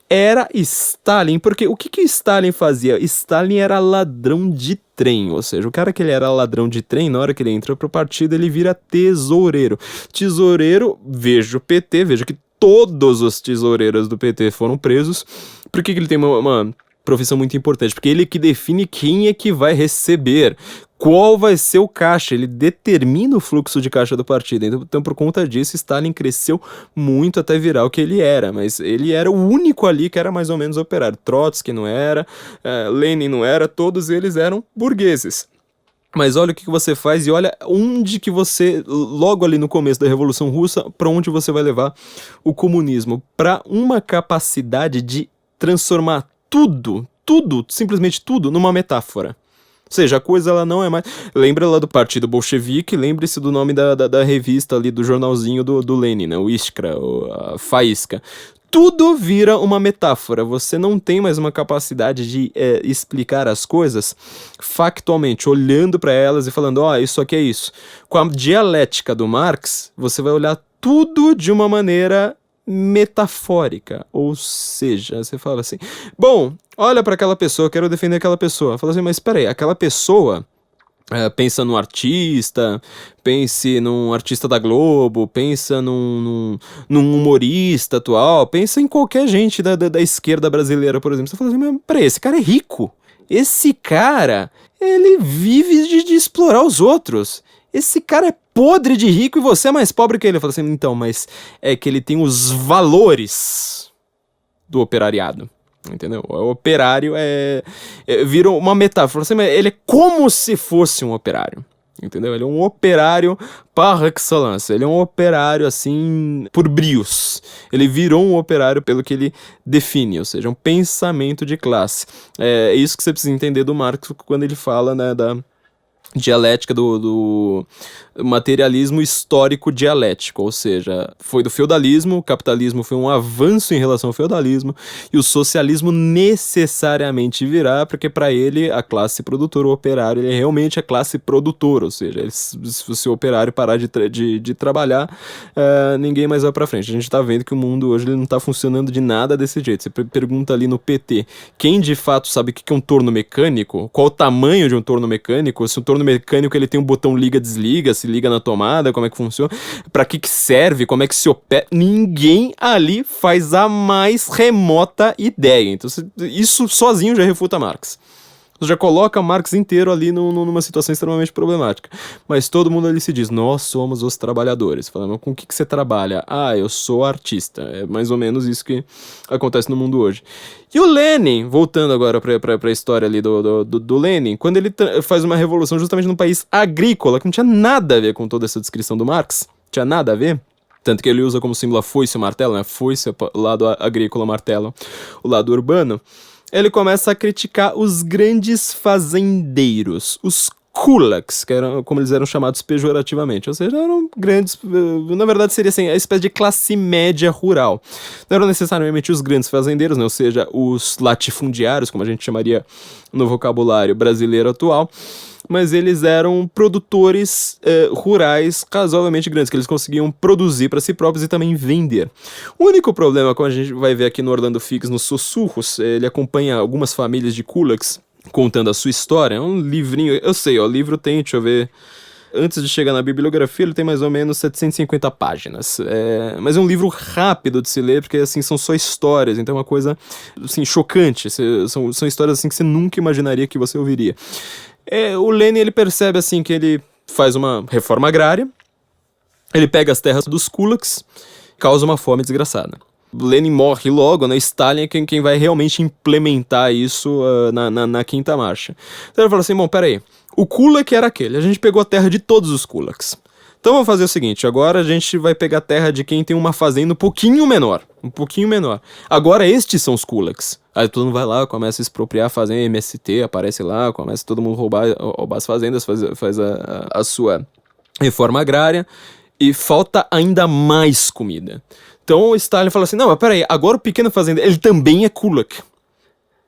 era Stalin, porque o que Stalin fazia? Stalin era ladrão de trem, ou seja, o cara que ele era ladrão de trem, na hora que ele entra pro partido, ele vira tesoureiro. Tesoureiro, veja o PT, veja que todos os tesoureiros do PT foram presos. Por que ele tem uma profissão muito importante? Porque ele que define quem é que vai receber, qual vai ser o caixa, ele determina o fluxo de caixa do partido. Então por conta disso, Stalin cresceu muito até virar o que ele era, mas ele era o único ali que era mais ou menos operário. Trotsky não era, Lenin não era, todos eles eram burgueses. Mas olha o que você faz e olha onde que você, logo ali no começo da Revolução Russa, para onde você vai levar o comunismo. Para uma capacidade de transformar tudo, simplesmente tudo, numa metáfora. Ou seja, a coisa ela não é mais... Lembra lá do Partido Bolchevique, lembre-se do nome da revista ali, do jornalzinho do Lenin, né? O Iskra, a Faísca. Tudo vira uma metáfora, você não tem mais uma capacidade de explicar as coisas factualmente, olhando para elas e falando, isso aqui é isso. Com a dialética do Marx, você vai olhar tudo de uma maneira metafórica, ou seja, você fala assim, bom, olha para aquela pessoa, eu quero defender aquela pessoa. Fala assim, mas espera aí, aquela pessoa... pensa num artista, pense num artista da Globo, pensa num humorista atual, pensa em qualquer gente da esquerda brasileira, por exemplo. Você fala assim, mas peraí, esse cara é rico. Esse cara, ele vive de explorar os outros. Esse cara é podre de rico e você é mais pobre que ele. Eu falo assim, então, mas é que ele tem os valores do operariado. Entendeu? O operário vira uma metáfora. Ele é como se fosse um operário. Entendeu? Ele é um operário par excellence. Ele é um operário, assim, por brios. Ele virou um operário pelo que ele define, ou seja, um pensamento de classe. É isso que você precisa entender do Marx quando ele fala, né, da dialética do materialismo histórico dialético, ou seja, foi do feudalismo, o capitalismo foi um avanço em relação ao feudalismo, e o socialismo necessariamente virá, porque para ele a classe produtora, o operário, ele é realmente a classe produtora, ou seja, se o operário parar de trabalhar, ninguém mais vai para frente. A gente tá vendo que o mundo hoje ele não tá funcionando de nada desse jeito. Você pergunta ali no PT, quem de fato sabe o que é um torno mecânico, qual o tamanho de um torno mecânico, se o torno mecânico ele tem um botão liga-desliga, se liga na tomada, como é que funciona, pra que serve, como é que se opera, ninguém ali faz a mais remota ideia. Então isso sozinho já refuta Marx. Você já coloca Marx inteiro ali numa situação extremamente problemática. Mas todo mundo ali se diz, nós somos os trabalhadores. Falando, com o que você trabalha? Eu sou artista. É mais ou menos isso que acontece no mundo hoje. E o Lenin, voltando agora pra história ali do Lenin, quando ele faz uma revolução justamente num país agrícola, que não tinha nada a ver com toda essa descrição do Marx, tinha nada a ver, tanto que ele usa como símbolo a foice e o martelo, né? Foice, o lado agrícola, martelo, o lado urbano. Ele começa a criticar os grandes fazendeiros, os kulaks, que eram como eles eram chamados pejorativamente, ou seja, eram grandes, na verdade seria assim, a espécie de classe média rural. Não eram necessariamente os grandes fazendeiros, né? Ou seja, os latifundiários, como a gente chamaria no vocabulário brasileiro atual, mas eles eram produtores rurais razoavelmente grandes, que eles conseguiam produzir para si próprios e também vender. O único problema, como a gente vai ver aqui no Orlando Fix, nos Sussurros, ele acompanha algumas famílias de kulaks contando a sua história. É um livrinho, eu sei, o livro tem, deixa eu ver, Antes de chegar na bibliografia, ele tem mais ou menos 750 páginas. Mas é um livro rápido de se ler, porque assim, são só histórias, então é uma coisa assim, chocante. São histórias assim, que você nunca imaginaria que você ouviria. O Lenin, ele percebe assim, que ele faz uma reforma agrária, ele pega as terras dos kulaks, causa uma fome desgraçada. Lenin morre logo, né? Stalin é quem vai realmente implementar isso na quinta marcha. Então ele fala assim, bom, peraí, o kulak era aquele, a gente pegou a terra de todos os kulaks. Então vamos fazer o seguinte, agora a gente vai pegar a terra de quem tem uma fazenda um pouquinho menor. Agora estes são os kulaks. Aí todo mundo vai lá, começa a expropriar a fazenda, MST aparece lá, começa todo mundo roubar as fazendas, faz a sua reforma agrária, e falta ainda mais comida. Então o Stalin fala assim, não, mas peraí, agora o pequeno fazendeiro, ele também é kulak.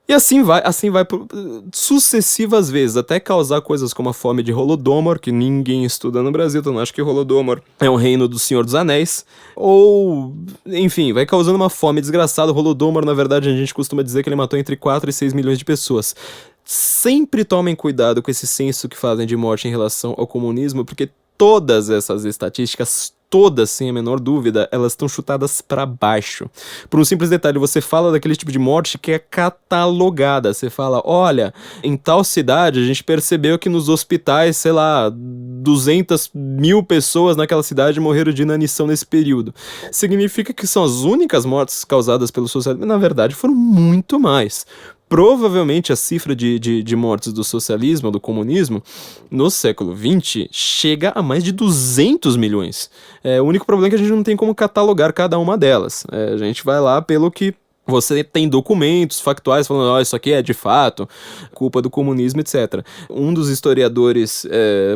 E assim vai por sucessivas vezes, até causar coisas como a fome de Holodomor, que ninguém estuda no Brasil, então não acho que Holodomor é um reino do Senhor dos Anéis, ou, enfim, vai causando uma fome desgraçada. Holodomor, na verdade, a gente costuma dizer que ele matou entre 4 e 6 milhões de pessoas. Sempre tomem cuidado com esse censo que fazem de morte em relação ao comunismo, porque todas essas estatísticas, todas, sem a menor dúvida, elas estão chutadas para baixo. Por um simples detalhe, você fala daquele tipo de morte que é catalogada. Você fala, olha, em tal cidade a gente percebeu que nos hospitais, sei lá, 200 mil pessoas naquela cidade morreram de inanição nesse período. Significa que são as únicas mortes causadas pelo socialismo? Na verdade, foram muito mais. Provavelmente a cifra de mortes do socialismo, do comunismo, no século XX, chega a mais de 200 milhões. O único problema é que a gente não tem como catalogar cada uma delas. A gente vai lá pelo que você tem documentos factuais falando, isso aqui é de fato culpa do comunismo, etc. Um dos historiadores,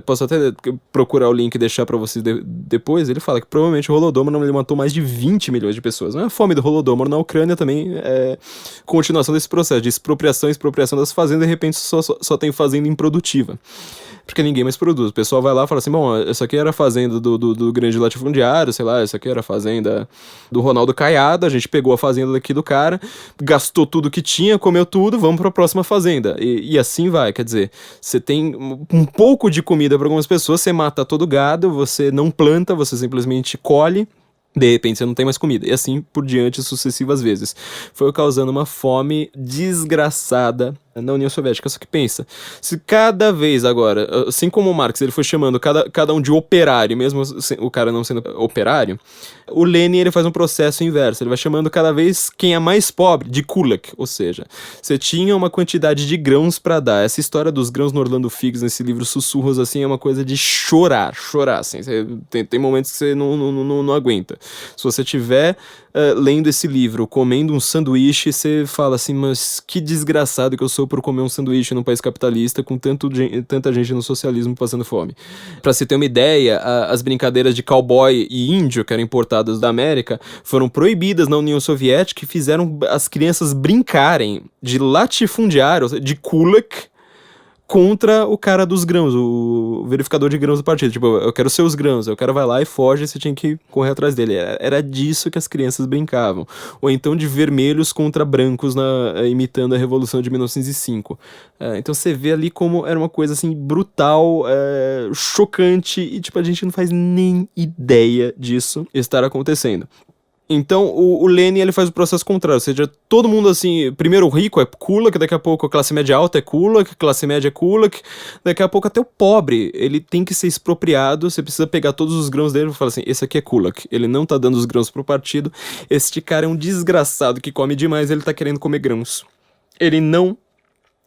posso até procurar o link e deixar pra vocês depois, ele fala que provavelmente o Holodomor ele matou mais de 20 milhões de pessoas. A fome do Holodomor na Ucrânia também é continuação desse processo de expropriação das fazendas, e de repente só tem fazenda improdutiva. Porque ninguém mais produz. O pessoal vai lá e fala assim, bom, essa aqui era a fazenda do grande latifundiário, sei lá, essa aqui era a fazenda do Ronaldo Caiado, a gente pegou a fazenda daqui do cara, gastou tudo que tinha, comeu tudo, vamos para a próxima fazenda. E assim vai, quer dizer, você tem um pouco de comida para algumas pessoas, você mata todo o gado, você não planta, você simplesmente colhe, de repente você não tem mais comida. E assim por diante sucessivas vezes. Foi causando uma fome desgraçada na União Soviética. Só que pensa, se cada vez agora, assim como o Marx ele foi chamando cada um de operário, mesmo o cara não sendo operário, o Lenin ele faz um processo inverso, ele vai chamando cada vez quem é mais pobre de kulak, ou seja, você tinha uma quantidade de grãos para dar. Essa história dos grãos no Orlando Figes, nesse livro Sussurros, assim, é uma coisa de chorar, assim, tem momentos que você não aguenta. Se você tiver lendo esse livro, comendo um sanduíche, você fala assim, mas que desgraçado que eu sou por comer um sanduíche num país capitalista com tanta gente no socialismo passando fome. Pra você ter uma ideia, as brincadeiras de cowboy e índio, que eram importadas da América, foram proibidas na União Soviética e fizeram as crianças brincarem de latifundiário, de kulak, contra o cara dos grãos, o verificador de grãos do partido. Tipo, eu quero seus grãos, o cara vai lá e foge, você tinha que correr atrás dele. Era disso que as crianças brincavam. Ou então de vermelhos contra brancos, imitando a Revolução de 1905. Então você vê ali como era uma coisa assim brutal, chocante, e tipo, a gente não faz nem ideia disso estar acontecendo. Então o Lenin ele faz o processo contrário, ou seja, todo mundo assim, primeiro o rico é kulak, daqui a pouco a classe média alta é kulak, a classe média é kulak, daqui a pouco até o pobre, ele tem que ser expropriado, você precisa pegar todos os grãos dele e falar assim, esse aqui é kulak, ele não tá dando os grãos pro partido, este cara é um desgraçado que come demais, ele tá querendo comer grãos. Ele não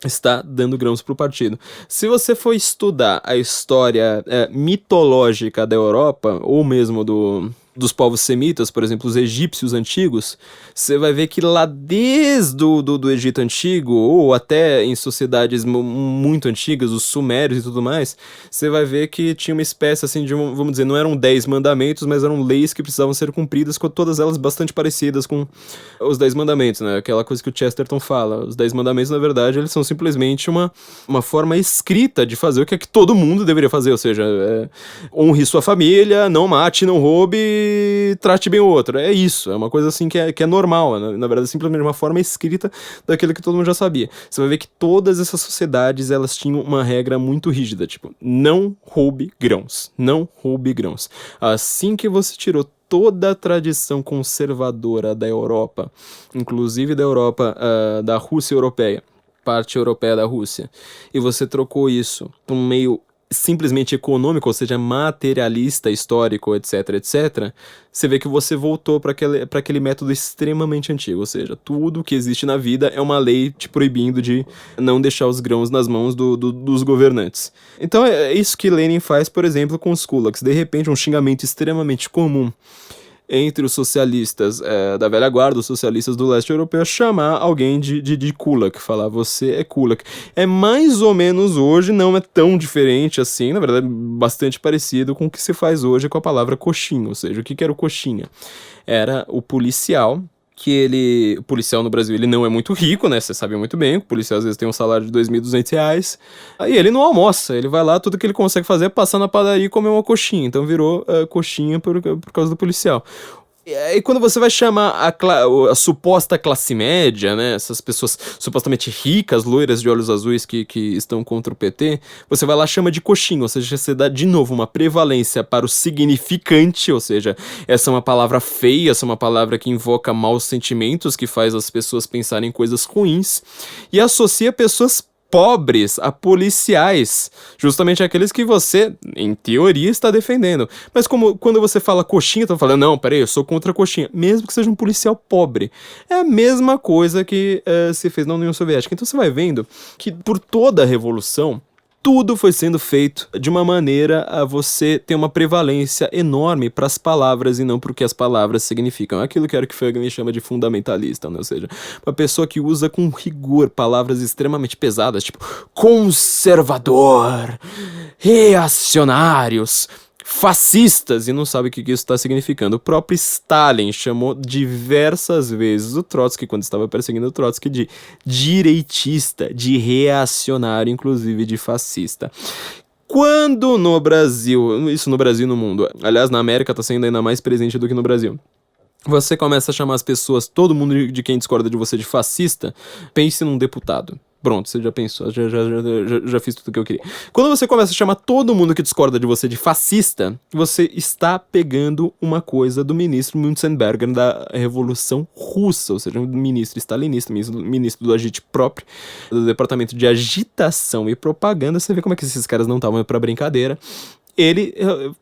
está dando grãos pro partido. Se você for estudar a história mitológica da Europa, ou mesmo dos povos semitas, por exemplo, os egípcios antigos, você vai ver que lá desde do Egito Antigo, ou até em sociedades muito antigas, os sumérios e tudo mais, você vai ver que tinha uma espécie assim de, vamos dizer, não eram 10 mandamentos, mas eram leis que precisavam ser cumpridas, com todas elas bastante parecidas com os 10 mandamentos, né? Aquela coisa que o Chesterton fala. Os 10 mandamentos, na verdade, eles são simplesmente uma forma escrita de fazer o que é que todo mundo deveria fazer, ou seja, honre sua família, não mate, não roube, trate bem o outro. É isso, é uma coisa assim que é normal, na verdade é simplesmente uma forma escrita daquilo que todo mundo já sabia. Você vai ver que todas essas sociedades, elas tinham uma regra muito rígida, tipo, não roube grãos, não roube grãos. Assim que você tirou toda a tradição conservadora da Europa, inclusive da Europa, da Rússia europeia, parte europeia da Rússia, e você trocou isso por um meio simplesmente econômico, ou seja, materialista, histórico, etc, etc, você vê que você voltou para aquele método extremamente antigo, ou seja, tudo que existe na vida é uma lei te proibindo de não deixar os grãos nas mãos dos governantes. Então é isso que Lenin faz, por exemplo, com os kulaks. De repente, um xingamento extremamente comum entre os socialistas da velha guarda, os socialistas do leste europeu, chamar alguém de kulak, falar você é kulak. É mais ou menos hoje, não é tão diferente assim, na verdade é bastante parecido com o que se faz hoje com a palavra coxinha, ou seja, o que era o coxinha? Era o policial, o policial no Brasil, ele não é muito rico, né, você sabe muito bem, o policial às vezes tem um salário de R$ 2.200, aí ele não almoça, ele vai lá, tudo que ele consegue fazer é passar na padaria e comer uma coxinha, então virou coxinha por causa do policial. E aí quando você vai chamar a suposta classe média, né, essas pessoas supostamente ricas, loiras de olhos azuis que estão contra o PT, você vai lá e chama de coxinha, ou seja, você dá de novo uma prevalência para o significante, ou seja, essa é uma palavra feia, essa é uma palavra que invoca maus sentimentos, que faz as pessoas pensarem em coisas ruins, e associa pessoas pobres a policiais, justamente aqueles que você, em teoria, está defendendo. Mas quando você fala coxinha, tá falando, não, peraí, eu sou contra a coxinha, mesmo que seja um policial pobre. É a mesma coisa que se fez na União Soviética. Então você vai vendo que por toda a revolução, tudo foi sendo feito de uma maneira a você ter uma prevalência enorme para as palavras e não para o que as palavras significam. Aquilo que Eric Fögel chama de fundamentalista, né? Ou seja, uma pessoa que usa com rigor palavras extremamente pesadas, tipo conservador, reacionários, fascistas, e não sabe o que isso está significando. O próprio Stalin chamou diversas vezes o Trotsky, quando estava perseguindo o Trotsky, de direitista, de reacionário, inclusive de fascista. Quando no Brasil, isso no Brasil e no mundo, aliás, na América está sendo ainda mais presente do que no Brasil, você começa a chamar as pessoas, todo mundo de quem discorda de você, de fascista, pense num deputado. Pronto, você já pensou, já fiz tudo o que eu queria. Quando você começa a chamar todo mundo que discorda de você de fascista, você está pegando uma coisa do ministro Münzenberger da Revolução Russa, ou seja, um ministro stalinista, ministro do agite próprio, do departamento de agitação e propaganda. Você vê como é que esses caras não estavam pra brincadeira. Ele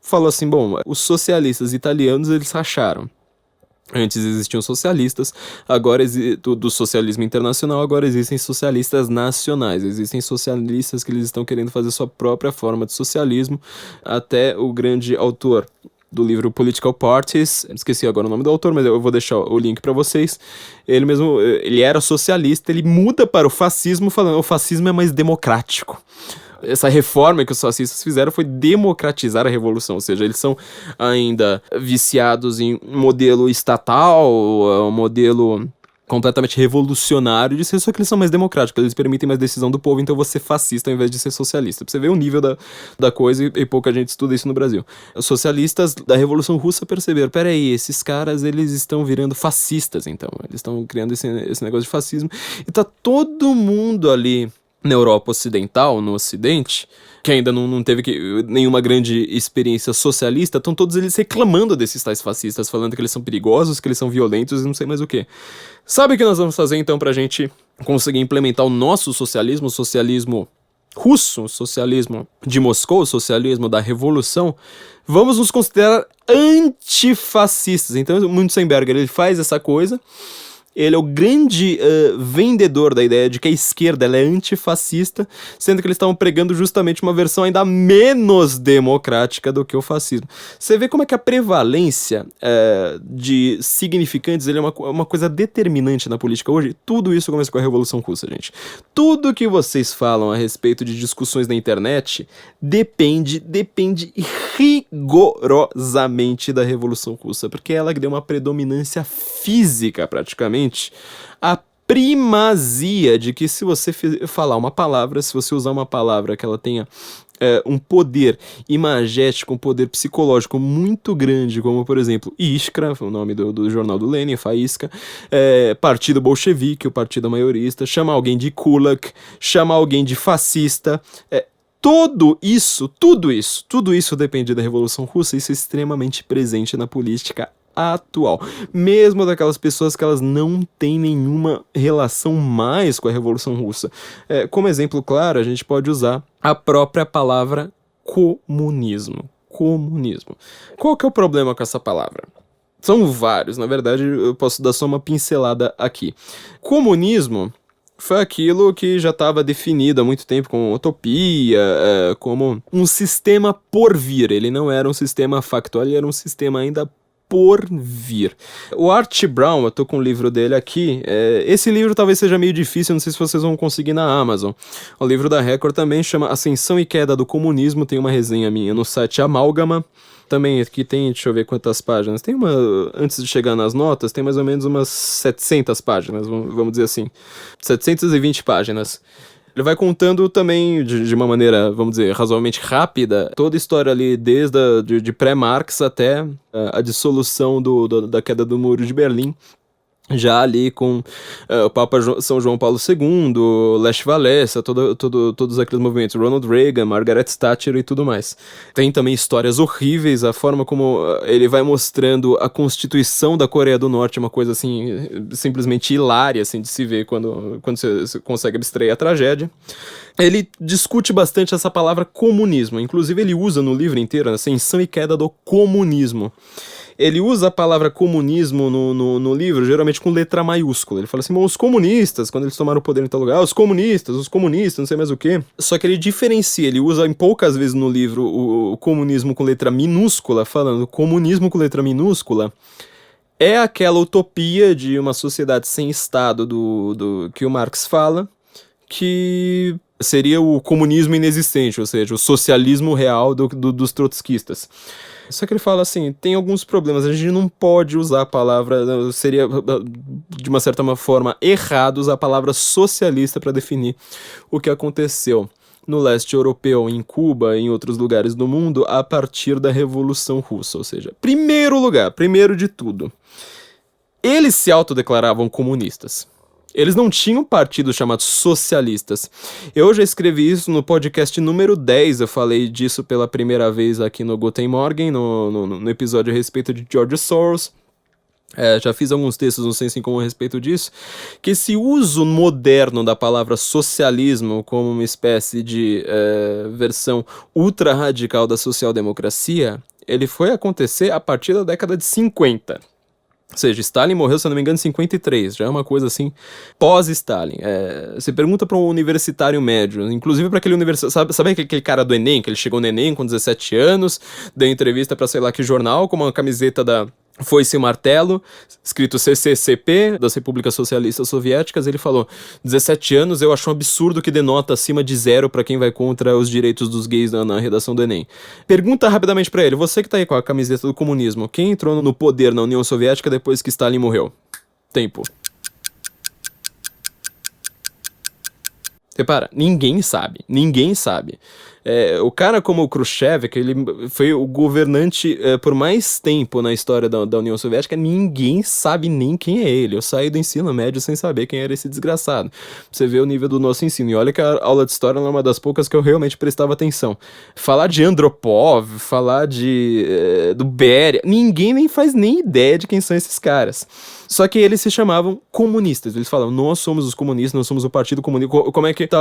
falou assim, bom, os socialistas italianos, eles racharam. Antes existiam socialistas, agora do socialismo internacional, agora existem socialistas nacionais. Existem socialistas que eles estão querendo fazer sua própria forma de socialismo. Até o grande autor do livro Political Parties, esqueci agora o nome do autor, mas eu vou deixar o link para vocês. Ele mesmo, ele era socialista, ele muda para o fascismo falando, o fascismo é mais democrático. Essa reforma que os fascistas fizeram foi democratizar a revolução, ou seja, eles são ainda viciados em modelo estatal, um modelo completamente revolucionário de ser, só que eles são mais democráticos, eles permitem mais decisão do povo, então eu vou ser fascista ao invés de ser socialista. Pra você ver o nível da coisa, e pouca gente estuda isso no Brasil. Os socialistas da Revolução Russa perceberam, peraí, esses caras, eles estão virando fascistas, então, eles estão criando esse negócio de fascismo, e tá todo mundo ali na Europa Ocidental, no Ocidente, que ainda não teve nenhuma grande experiência socialista, estão todos eles reclamando desses tais fascistas, falando que eles são perigosos, que eles são violentos e não sei mais o que. Sabe o que nós vamos fazer então pra gente conseguir implementar o nosso socialismo, o socialismo russo, o socialismo de Moscou, o socialismo da Revolução? Vamos nos considerar antifascistas. Então o Münzenberger, ele faz essa coisa. Ele é o grande vendedor da ideia de que a esquerda ela é antifascista, sendo que eles estavam pregando justamente uma versão ainda menos democrática do que o fascismo. Você vê como é que a prevalência de significantes ele é uma coisa determinante na política hoje? Tudo isso começa com a Revolução Russa, gente. Tudo que vocês falam a respeito de discussões na internet depende rigorosamente da Revolução Russa, porque ela deu uma predominância física, praticamente, a primazia de que se você falar uma palavra, se você usar uma palavra que ela tenha um poder imagético, um poder psicológico muito grande, como, por exemplo, Iskra, o nome do jornal do Lenin, Faísca, Partido Bolchevique, o Partido Maiorista, chama alguém de kulak, chama alguém de fascista, tudo isso depende da Revolução Russa, isso é extremamente presente na política atual, mesmo daquelas pessoas que elas não têm nenhuma relação mais com a Revolução Russa. Como exemplo claro, a gente pode usar a própria palavra comunismo. Comunismo. Qual que é o problema com essa palavra? São vários, na verdade eu posso dar só uma pincelada aqui. Comunismo foi aquilo que já estava definido há muito tempo como utopia, como um sistema por vir. Ele não era um sistema factual, ele era um sistema ainda por vir. O Archie Brown, eu tô com o livro dele aqui, esse livro talvez seja meio difícil, não sei se vocês vão conseguir na Amazon. O livro da Record também chama Ascensão e Queda do Comunismo, tem uma resenha minha no site Amálgama. Também aqui tem, deixa eu ver quantas páginas, tem antes de chegar nas notas, tem mais ou menos umas 700 páginas, vamos dizer assim, 720 páginas. Ele vai contando também, de uma maneira, vamos dizer, razoavelmente rápida, toda a história ali, desde de pré-Marx até a dissolução da queda do Muro de Berlim, já ali com o Papa São João Paulo II, Lech Walesa, todos aqueles movimentos, Ronald Reagan, Margaret Thatcher e tudo mais. Tem também histórias horríveis, a forma como ele vai mostrando a Constituição da Coreia do Norte, uma coisa assim, simplesmente hilária assim, de se ver quando você consegue abstrair a tragédia. Ele discute bastante essa palavra comunismo, inclusive ele usa no livro inteiro, Ascensão e Queda do Comunismo. Ele usa a palavra comunismo no livro, geralmente com letra maiúscula. Ele fala assim, os comunistas, quando eles tomaram o poder em tal lugar, os comunistas, não sei mais o quê. Só que ele diferencia, ele usa em poucas vezes no livro o comunismo com letra minúscula, falando comunismo com letra minúscula é aquela utopia de uma sociedade sem Estado que o Marx fala, que seria o comunismo inexistente, ou seja, o socialismo real dos trotskistas. Só que ele fala assim, tem alguns problemas, a gente não pode usar a palavra, seria de uma certa forma errado usar a palavra socialista para definir o que aconteceu no leste europeu, em Cuba e em outros lugares do mundo a partir da Revolução Russa. Ou seja, primeiro de tudo, eles se autodeclaravam comunistas. Eles não tinham partidos chamados socialistas. Eu já escrevi isso no podcast número 10, eu falei disso pela primeira vez aqui no Guten Morgen, no episódio a respeito de George Soros. Já fiz alguns textos no Senso em Comum a respeito disso, que esse uso moderno da palavra socialismo como uma espécie de versão ultra-radical da social-democracia, ele foi acontecer a partir da década de 50. Ou seja, Stalin morreu, se eu não me engano, em 53, já é uma coisa assim, pós-Stalin. Você pergunta para um universitário médio, inclusive para aquele universitário, sabe aquele cara do Enem, que ele chegou no Enem com 17 anos, deu entrevista para sei lá que jornal, com uma camiseta da Foice e Martelo, escrito CCCP, das Repúblicas Socialistas Soviéticas, ele falou, 17 anos eu acho um absurdo que denota acima de 0 para quem vai contra os direitos dos gays na redação do Enem. Pergunta rapidamente para ele, você que tá aí com a camiseta do comunismo, quem entrou no poder na União Soviética depois que Stalin morreu? Tempo. Repara, ninguém sabe. O cara como o Khrushchev, que ele foi o governante por mais tempo na história da União Soviética, ninguém sabe nem quem é ele. Eu saí do ensino médio sem saber quem era esse desgraçado. Você vê o nível do nosso ensino. E olha que a aula de história é uma das poucas que eu realmente prestava atenção. Falar de Andropov, falar do Beria, ninguém nem faz nem ideia de quem são esses caras. Só que eles se chamavam comunistas. Eles falavam, nós somos os comunistas, nós somos o Partido Comunista. Como é que tá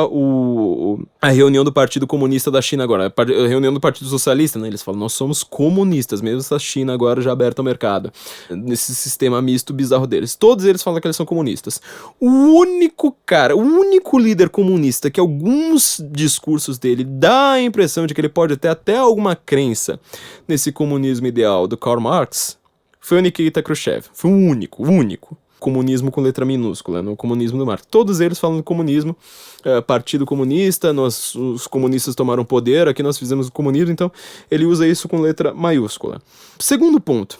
a reunião do Partido Comunista da China agora? A reunião do Partido Socialista, né? Eles falam, nós somos comunistas, mesmo essa China agora já aberta ao mercado. Nesse sistema misto bizarro deles. Todos eles falam que eles são comunistas. O único líder comunista que alguns discursos dele dá a impressão de que ele pode ter até alguma crença nesse comunismo ideal do Karl Marx foi o Nikita Khrushchev. Foi o único. Comunismo com letra minúscula, no comunismo do Marx. Todos eles falam do comunismo, Partido Comunista, os comunistas tomaram poder, aqui nós fizemos o comunismo, então ele usa isso com letra maiúscula. Segundo ponto,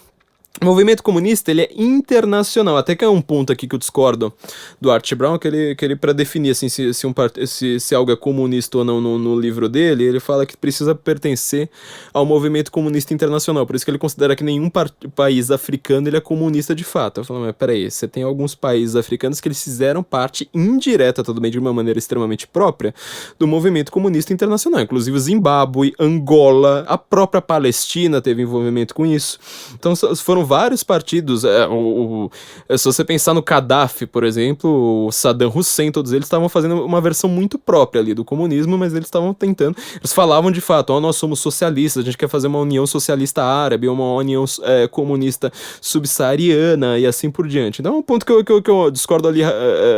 O movimento comunista, ele é internacional, até que é um ponto aqui que eu discordo do Art Brown, que ele para definir assim, se algo é comunista ou não no livro dele, ele fala que precisa pertencer ao movimento comunista internacional, por isso que ele considera que nenhum país africano ele é comunista de fato. Eu falo, mas peraí, você tem alguns países africanos que eles fizeram parte indireta, tudo bem, de uma maneira extremamente própria, do movimento comunista internacional, inclusive o Zimbábue, Angola, a própria Palestina teve envolvimento com isso. Então foram vários partidos, se você pensar no Gaddafi, por exemplo, o Saddam Hussein, todos eles estavam fazendo uma versão muito própria ali do comunismo, mas eles estavam tentando, eles falavam de fato, nós somos socialistas, a gente quer fazer uma união socialista árabe, uma união comunista subsaariana e assim por diante. Então é um ponto que eu discordo ali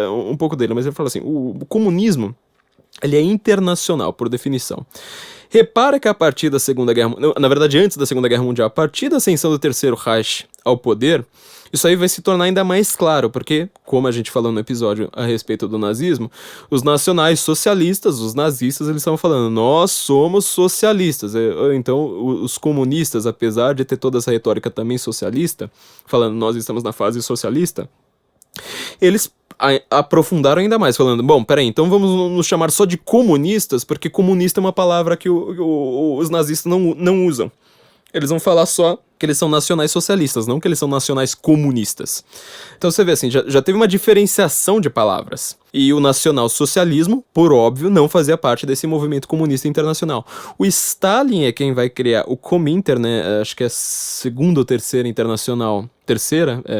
um pouco dele, mas ele fala assim, o comunismo, ele é internacional, por definição. Repara que a partir da Segunda Guerra Mundial, na verdade antes da Segunda Guerra Mundial, a partir da ascensão do Terceiro Reich ao poder, isso aí vai se tornar ainda mais claro, porque, como a gente falou no episódio a respeito do nazismo, os nacionais socialistas, os nazistas, eles estavam falando, nós somos socialistas. Então, os comunistas, apesar de ter toda essa retórica também socialista, falando, nós estamos na fase socialista, eles aprofundaram ainda mais, falando, bom, peraí, então vamos nos chamar só de comunistas, porque comunista é uma palavra que os nazistas não usam. Eles vão falar só que eles são nacionais socialistas, não que eles são nacionais comunistas. Então você vê assim, já teve uma diferenciação de palavras. E o nacional-socialismo, por óbvio, não fazia parte desse movimento comunista internacional. O Stalin é quem vai criar o Cominter, né? Acho que é a segunda ou terceira internacional.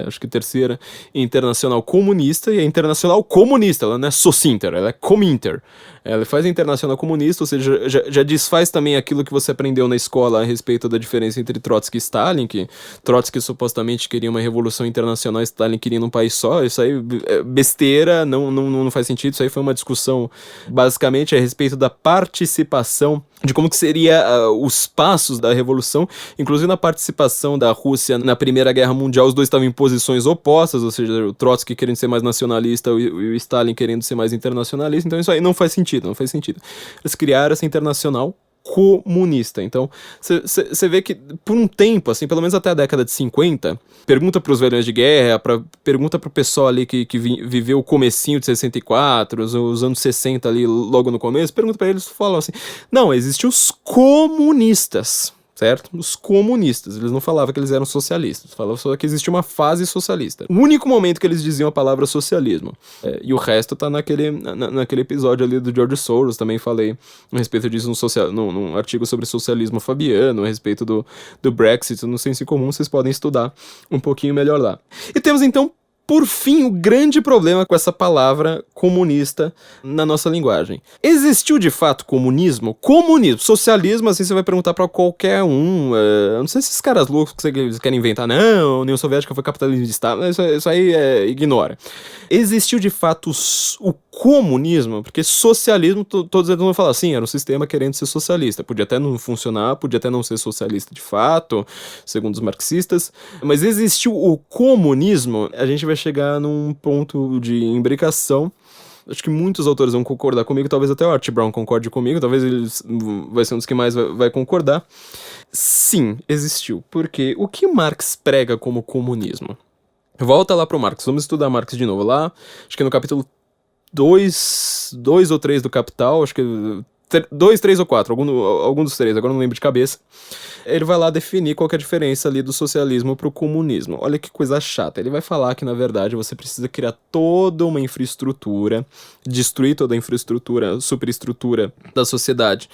Acho que terceira internacional comunista, e a internacional comunista, ela não é Socinter, ela é Cominter. Ela faz a internacional comunista, ou seja, já desfaz também aquilo que você aprendeu na escola a respeito da diferença entre Trotsky e Stalin, que Trotsky supostamente queria uma revolução internacional, Stalin queria um país só. Isso aí é besteira, não faz sentido. Isso aí foi uma discussão basicamente a respeito da participação, de como que seria os passos da revolução, inclusive na participação da Rússia na Primeira Guerra Mundial. Os dois estavam em posições opostas, ou seja, o Trotsky querendo ser mais nacionalista e o Stalin querendo ser mais internacionalista. Então isso aí não faz sentido. Eles criaram essa internacional comunista. Então, você vê que por um tempo, assim, pelo menos até a década de 50, pergunta pros velhões de guerra, pergunta pro pessoal ali que viveu o comecinho de 64, os anos 60 ali, logo no começo, pergunta pra eles, falam assim, não, existem os comunistas, certo? Os comunistas. Eles não falavam que eles eram socialistas. Falavam só que existia uma fase socialista. O único momento que eles diziam a palavra socialismo. E o resto tá naquele episódio ali do George Soros. Também falei a respeito disso num artigo sobre socialismo fabiano, a respeito do Brexit, no Senso Comum. Vocês podem estudar um pouquinho melhor lá. E temos então, por fim, o grande problema com essa palavra comunista na nossa linguagem. Existiu de fato comunismo? Comunismo, socialismo, assim você vai perguntar pra qualquer um. Eu não sei se esses caras loucos que vocês querem inventar, não, a União Soviética foi capitalismo de Estado, isso aí ignora. Existiu de fato o comunismo? Porque socialismo, todos eles vão falar assim, era um sistema querendo ser socialista. Podia até não funcionar, podia até não ser socialista de fato, segundo os marxistas, mas existiu o comunismo? A gente vai chegar num ponto de imbricação. Acho que muitos autores vão concordar comigo, talvez até o Art Brown concorde comigo, talvez ele vai ser um dos que mais vai concordar. Sim, existiu. Porque o que Marx prega como comunismo? Volta lá pro Marx, vamos estudar Marx de novo lá, acho que no capítulo 2 ou 3 do Capital, acho que 2, 3 ou 4, algum dos três, agora não lembro de cabeça. Ele vai lá definir qual que é a diferença ali do socialismo pro comunismo. Olha que coisa chata. Ele vai falar que, na verdade, você precisa criar toda uma infraestrutura, destruir toda a infraestrutura, superestrutura da sociedade,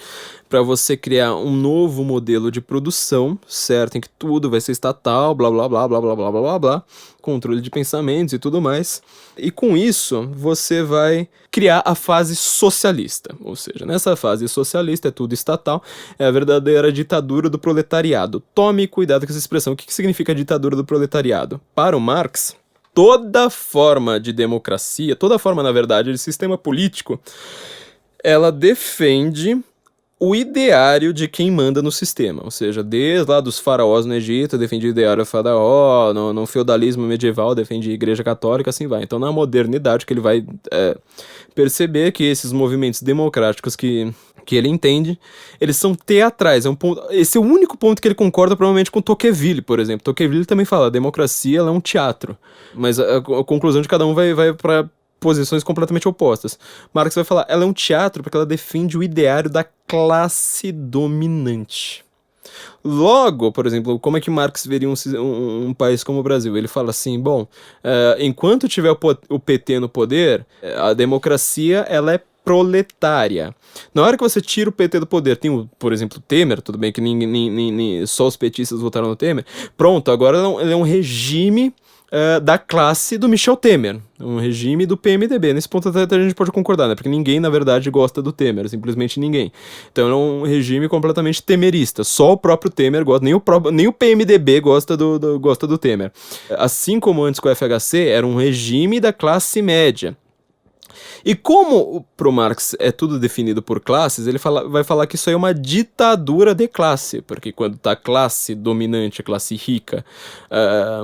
para você criar um novo modelo de produção, certo? Em que tudo vai ser estatal, blá, blá, blá, blá, blá, blá, blá, blá, blá, controle de pensamentos e tudo mais. E com isso, você vai criar a fase socialista. Ou seja, nessa fase socialista é tudo estatal, é a verdadeira ditadura do proletariado. Tome cuidado com essa expressão. O que significa ditadura do proletariado? Para o Marx, toda forma de democracia, toda forma, na verdade, de sistema político, ela defende o ideário de quem manda no sistema, ou seja, desde lá dos faraós no Egito, defende o ideário faraó, no feudalismo medieval defende a igreja católica, assim vai. Então na modernidade que ele vai perceber que esses movimentos democráticos que que ele entende, eles são teatrais. Esse é o único ponto que ele concorda provavelmente com Tocqueville, por exemplo. Tocqueville também fala, a democracia ela é um teatro, mas a conclusão de cada um vai para posições completamente opostas. Marx vai falar, ela é um teatro porque ela defende o ideário da classe dominante. Logo, por exemplo, como é que Marx veria um país como o Brasil? Ele fala assim, bom, enquanto tiver o PT no poder, a democracia ela é proletária. Na hora que você tira o PT do poder, tem, por exemplo, o Temer, tudo bem que só os petistas votaram no Temer, pronto, agora ele é um regime da classe do Michel Temer, um regime do PMDB. Nesse ponto até a gente pode concordar, né? Porque ninguém, na verdade, gosta do Temer, simplesmente ninguém. Então é um regime completamente temerista. Só o próprio Temer gosta, nem o PMDB gosta do Temer. Assim como antes com o FHC, era um regime da classe média. E como pro Marx é tudo definido por classes, ele vai falar que isso aí é uma ditadura de classe, porque quando tá a classe dominante, a classe rica,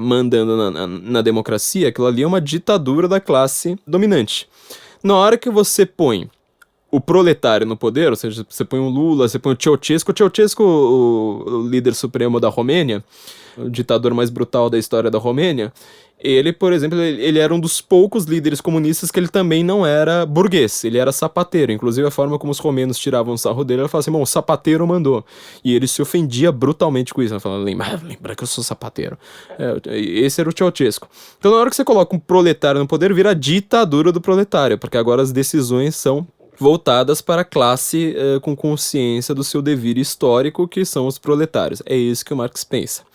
mandando na democracia, aquilo ali é uma ditadura da classe dominante. Na hora que você põe o proletário no poder, ou seja, você põe o Lula, você põe o Ceausescu, o líder supremo da Romênia, o ditador mais brutal da história da Romênia, ele, por exemplo, ele era um dos poucos líderes comunistas que ele também não era burguês, ele era sapateiro. Inclusive a forma como os romenos tiravam o sarro dele, ele falava assim, bom, o sapateiro mandou. E ele se ofendia brutalmente com isso, ele falava, lembra que eu sou sapateiro. Esse era o Ceausescu. Então na hora que você coloca um proletário no poder, vira a ditadura do proletário, porque agora as decisões são voltadas para a classe com consciência do seu dever histórico, que são os proletários. É isso que o Marx pensa.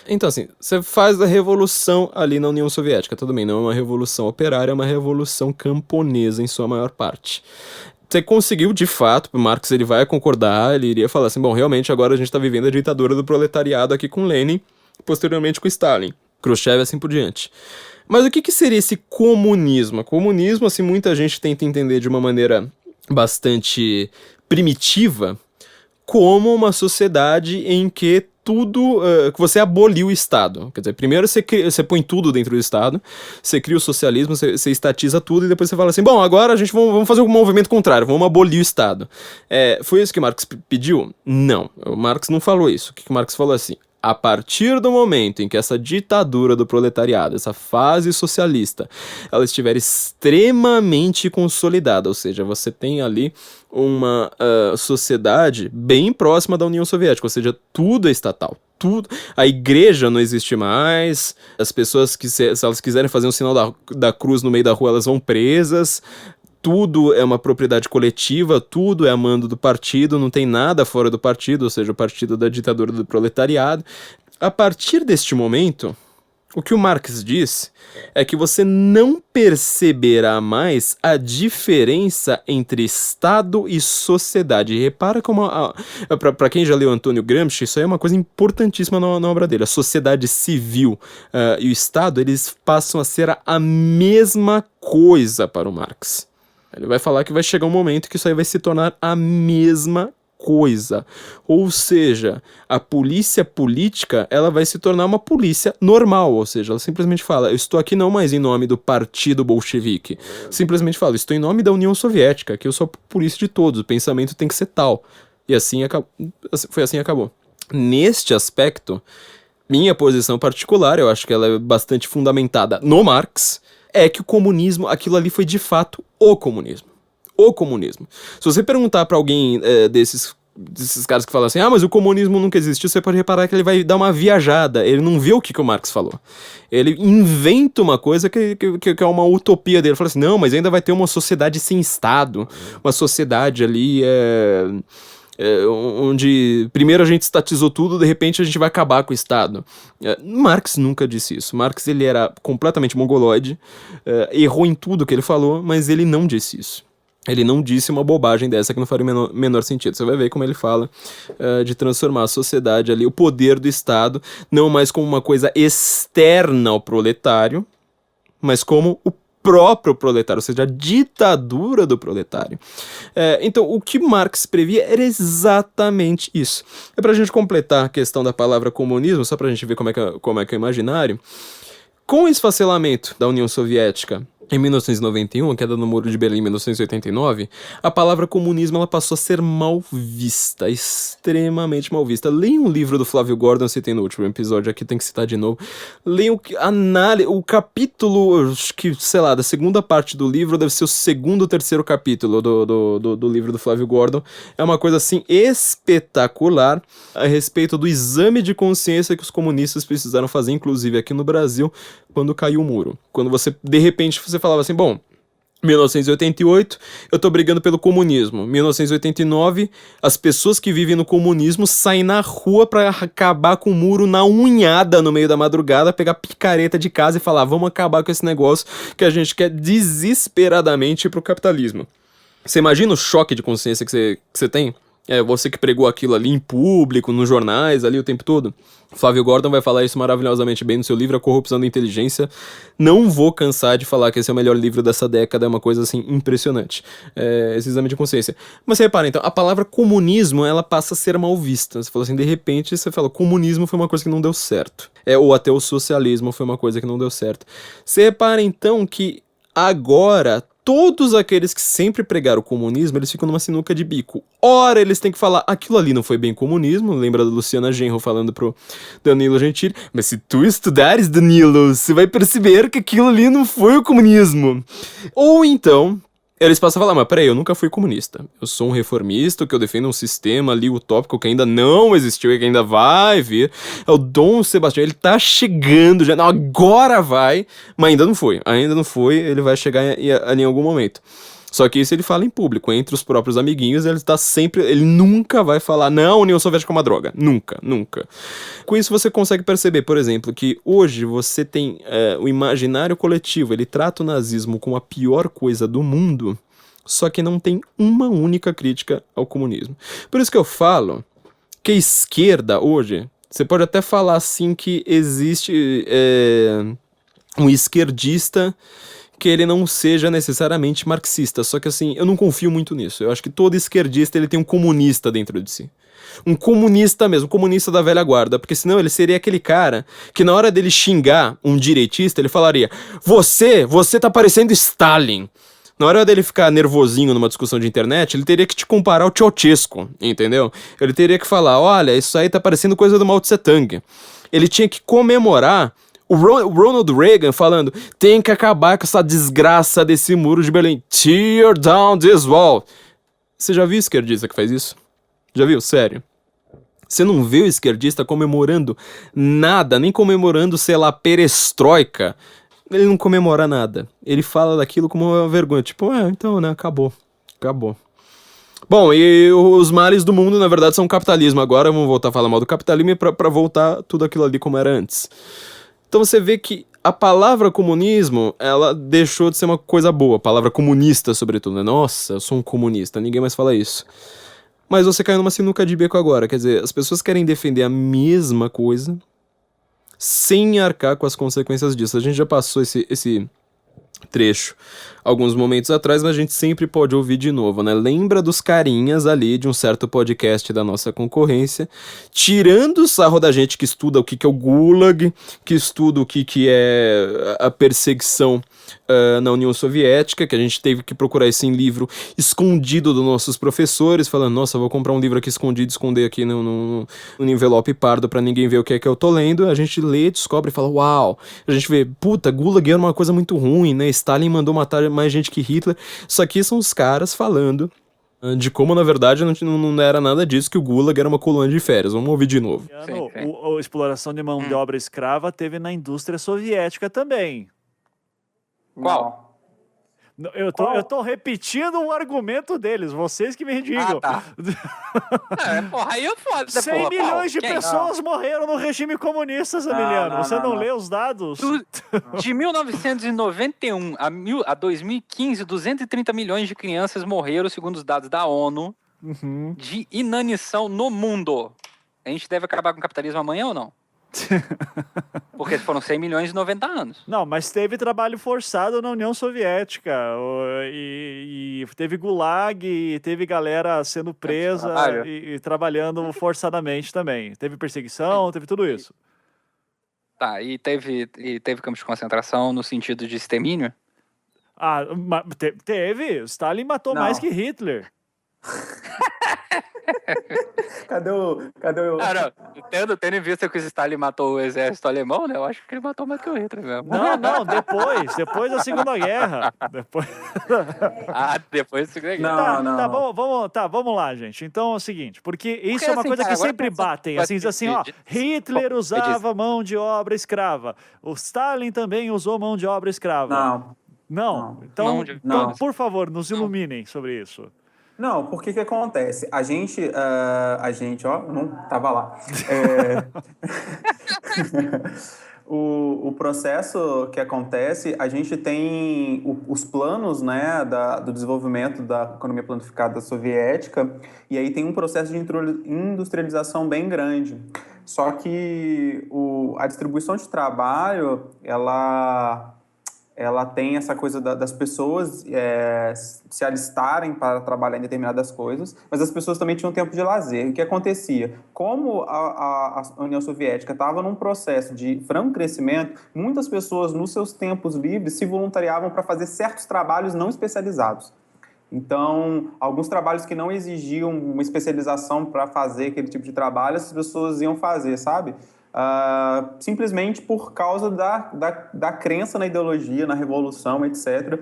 Então, assim, você faz a revolução ali na União Soviética, tudo bem, não é uma revolução operária, é uma revolução camponesa em sua maior parte. Você conseguiu, de fato, o Marx ele vai concordar, ele iria falar assim, bom, realmente agora a gente está vivendo a ditadura do proletariado aqui com Lenin, posteriormente com Stalin, Khrushchev e assim por diante. Mas o que seria esse comunismo? Comunismo, assim, muita gente tenta entender de uma maneira bastante primitiva, como uma sociedade em que que você aboliu o Estado. Quer dizer, primeiro você põe tudo dentro do Estado, você cria o socialismo, você estatiza tudo, e depois você fala assim, bom, agora a gente vamos fazer um movimento contrário, vamos abolir o Estado. Foi isso que Marx pediu? Não, o Marx não falou isso. O que Marx falou assim? A partir do momento em que essa ditadura do proletariado, essa fase socialista, ela estiver extremamente consolidada, ou seja, você tem ali uma sociedade bem próxima da União Soviética, ou seja, tudo é estatal. Tudo, a igreja não existe mais, as pessoas que se elas quiserem fazer um sinal da cruz no meio da rua, elas vão presas, tudo é uma propriedade coletiva, tudo é a mando do partido, não tem nada fora do partido, ou seja, o partido da ditadura do proletariado. A partir deste momento, o que o Marx diz é que você não perceberá mais a diferença entre Estado e sociedade. E repara como, para quem já leu Antônio Gramsci, isso aí é uma coisa importantíssima na obra dele. A sociedade civil e o Estado, eles passam a ser a mesma coisa para o Marx. Ele vai falar que vai chegar um momento que isso aí vai se tornar a mesma coisa. Ou seja, a polícia política, ela vai se tornar uma polícia normal. Ou seja, ela simplesmente fala, eu estou aqui não mais em nome do partido bolchevique. Simplesmente fala, estou em nome da União Soviética, que eu sou a polícia de todos, o pensamento tem que ser tal. E assim foi assim que acabou. Neste aspecto, minha posição particular, eu acho que ela é bastante fundamentada no Marx, é que o comunismo, aquilo ali foi de fato o comunismo. O comunismo. Se você perguntar pra alguém desses caras que falam assim, mas o comunismo nunca existiu, você pode reparar que ele vai dar uma viajada, ele não vê o que o Marx falou. Ele inventa uma coisa que é uma utopia dele. Ele fala assim, não, mas ainda vai ter uma sociedade sem Estado, uma sociedade ali onde primeiro a gente estatizou tudo, de repente a gente vai acabar com o Estado. Marx nunca disse isso. Marx ele era completamente mongoloide, errou em tudo que ele falou, mas ele não disse isso. Ele não disse uma bobagem dessa que não faria o menor sentido. Você vai ver como ele fala de transformar a sociedade ali, o poder do Estado, não mais como uma coisa externa ao proletário, mas como o próprio proletário, ou seja, a ditadura do proletário. Então, o que Marx previa era exatamente isso. Pra gente completar a questão da palavra comunismo, só pra gente ver como é que é o imaginário, com o esfacelamento da União Soviética em 1991, a queda do Muro de Berlim em 1989, a palavra comunismo ela passou a ser mal vista, extremamente mal vista. Leiam um livro do Flávio Gordon, eu citei no último episódio, aqui tem que citar de novo. Leiam o capítulo, acho que, sei lá, da segunda parte do livro, deve ser o segundo ou terceiro capítulo do livro do Flávio Gordon. É uma coisa, assim, espetacular a respeito do exame de consciência que os comunistas precisaram fazer, inclusive aqui no Brasil, quando caiu o muro. Quando você, de repente, você falava assim, bom, 1988, eu tô brigando pelo comunismo. 1989, as pessoas que vivem no comunismo saem na rua pra acabar com o muro na unhada no meio da madrugada, pegar picareta de casa e falar, vamos acabar com esse negócio que a gente quer desesperadamente ir pro capitalismo. Você imagina o choque de consciência que você tem? Você que pregou aquilo ali em público, nos jornais, ali o tempo todo. Flávio Gordon vai falar isso maravilhosamente bem no seu livro A Corrupção da Inteligência. Não vou cansar de falar que esse é o melhor livro dessa década, é uma coisa assim impressionante, esse exame de consciência. Mas você repara, então, a palavra comunismo, ela passa a ser mal vista. Você falou assim, de repente, você fala, comunismo foi uma coisa que não deu certo. Ou até o socialismo foi uma coisa que não deu certo. Você repara, então, que agora todos aqueles que sempre pregaram o comunismo, eles ficam numa sinuca de bico. Ora, eles têm que falar, aquilo ali não foi bem comunismo, lembra da Luciana Genro falando pro Danilo Gentili, mas se tu estudares, Danilo, você vai perceber que aquilo ali não foi o comunismo. Ou então, eles passam a falar, mas peraí, eu nunca fui comunista. Eu sou um reformista, que eu defendo um sistema ali utópico que ainda não existiu e que ainda vai vir. É o Dom Sebastião, ele tá chegando já, não, agora vai, mas ainda não foi, ele vai chegar ali em algum momento. Só que isso ele fala em público, entre os próprios amiguinhos, ele nunca vai falar, não, a União Soviética é uma droga. Nunca, nunca. Com isso você consegue perceber, por exemplo, que hoje você tem o imaginário coletivo, ele trata o nazismo como a pior coisa do mundo, só que não tem uma única crítica ao comunismo. Por isso que eu falo que a esquerda hoje, você pode até falar assim que existe um esquerdista que ele não seja necessariamente marxista, só que assim, eu não confio muito nisso. Eu acho que todo esquerdista ele tem um comunista dentro de si. Um comunista mesmo, um comunista da velha guarda, porque senão ele seria aquele cara que na hora dele xingar um direitista, ele falaria, você tá parecendo Stalin. Na hora dele ficar nervosinho numa discussão de internet, ele teria que te comparar ao Ceausescu, entendeu? Ele teria que falar, olha, isso aí tá parecendo coisa do Mao Tse Tung. Ele tinha que comemorar o Ronald Reagan falando, tem que acabar com essa desgraça desse muro de Berlim. Tear down this wall. Você já viu esquerdista que faz isso? Já viu? Sério. Você não vê o esquerdista comemorando nada, nem comemorando, sei lá, perestroika. Ele não comemora nada. Ele fala daquilo como uma vergonha. Tipo, então, né, acabou. Bom, e os males do mundo, na verdade, são o capitalismo. Agora vamos voltar a falar mal do capitalismo pra voltar tudo aquilo ali como era antes. Então você vê que a palavra comunismo, ela deixou de ser uma coisa boa. A palavra comunista, sobretudo, né? Nossa, eu sou um comunista, ninguém mais fala isso. Mas você caiu numa sinuca de beco agora. Quer dizer, as pessoas querem defender a mesma coisa sem arcar com as consequências disso. A gente já passou esse trecho alguns momentos atrás, mas a gente sempre pode ouvir de novo, né? Lembra dos carinhas ali de um certo podcast da nossa concorrência, tirando o sarro da gente que estuda o que é o Gulag, que estuda o que é a perseguição na União Soviética, que a gente teve que procurar esse livro escondido dos nossos professores, falando, nossa, vou comprar um livro aqui escondido, esconder aqui no envelope pardo pra ninguém ver o que é que eu tô lendo. A gente lê, descobre e fala, uau. A gente vê, puta, Gulag era uma coisa muito ruim, né? Stalin mandou matar mais gente que Hitler. Isso aqui são os caras falando de como, na verdade, não era nada disso, que o Gulag era uma colônia de férias. Vamos ouvir de novo. A exploração de mão de obra escrava teve na indústria soviética também. Qual? Eu tô repetindo um argumento deles, vocês que me digam. Tá. Porra, aí eu foda. 100 milhões de pessoas morreram no regime comunista, Emiliano. Você não lê os dados? De 1991 a 2015, 230 milhões de crianças morreram, segundo os dados da ONU, de inanição no mundo. A gente deve acabar com o capitalismo amanhã ou não? Porque foram 100 milhões em 90 anos. Não, mas teve trabalho forçado na União Soviética e teve gulag, e teve galera sendo presa e trabalhando forçadamente também. Teve perseguição, teve tudo isso. Tá, e teve campos de concentração no sentido de extermínio? Teve. Stalin matou mais que Hitler. Cadê o... Não, tendo em vista que o Stalin matou o exército alemão, né? Eu acho que ele matou mais que o Hitler mesmo. Não, depois da Segunda Guerra. Depois da Segunda Guerra. Vamos lá, gente. Então é o seguinte, porque isso é uma coisa que sempre batem. Assim, diz assim, Hitler usava mão de obra escrava. O Stalin também usou mão de obra escrava. Não. Então, por favor, nos iluminem sobre isso. Não, porque que acontece? A gente, não tava lá. O processo que acontece, a gente tem os planos, né, do desenvolvimento da economia planificada soviética, e aí tem um processo de industrialização bem grande. Só que a distribuição de trabalho, ela tem essa coisa das pessoas se alistarem para trabalhar em determinadas coisas, mas as pessoas também tinham tempo de lazer. O que acontecia? Como a União Soviética estava num processo de franco crescimento, muitas pessoas, nos seus tempos livres, se voluntariavam para fazer certos trabalhos não especializados. Então, alguns trabalhos que não exigiam uma especialização para fazer aquele tipo de trabalho, as pessoas iam fazer, sabe? Simplesmente por causa da crença na ideologia, na revolução, etc.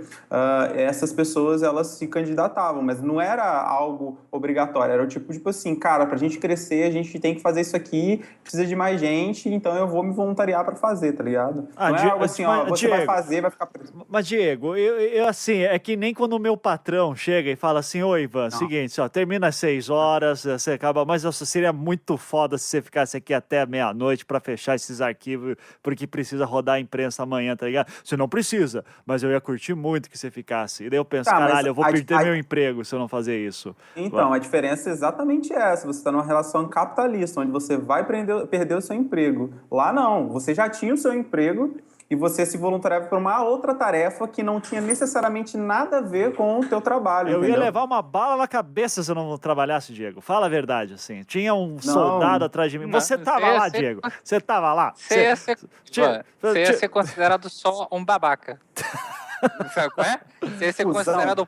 Essas pessoas, elas se candidatavam, mas não era algo obrigatório, era o tipo assim, cara, pra gente crescer, a gente tem que fazer isso aqui, precisa de mais gente, então eu vou me voluntariar pra fazer, tá ligado? Não é algo assim, você Diego, vai fazer, vai ficar preso. Mas, Diego, eu assim, é que nem quando o meu patrão chega e fala assim, ô Ivan, seguinte, termina às 6 horas, você acaba, mas seria muito foda se você ficasse aqui até meia-noite pra fechar esses arquivos, porque precisa rodar a imprensa amanhã, tá ligado? Você não precisa, mas eu ia curtir muito que você ficasse. E daí eu penso, caralho, eu vou perder meu emprego se eu não fazer isso. Então, a diferença é exatamente essa. Você está numa relação capitalista, onde você vai perder o seu emprego. Lá não, você já tinha o seu emprego e você se voluntariava para uma outra tarefa que não tinha necessariamente nada a ver com o teu trabalho. Eu ia levar uma bala na cabeça se eu não trabalhasse, Diego. Fala a verdade, assim. Tinha um soldado atrás de mim. Você tava lá, Diego. Você tava lá. Você ia ser considerado só um babaca. Sabe qual é? Você ia ser considerado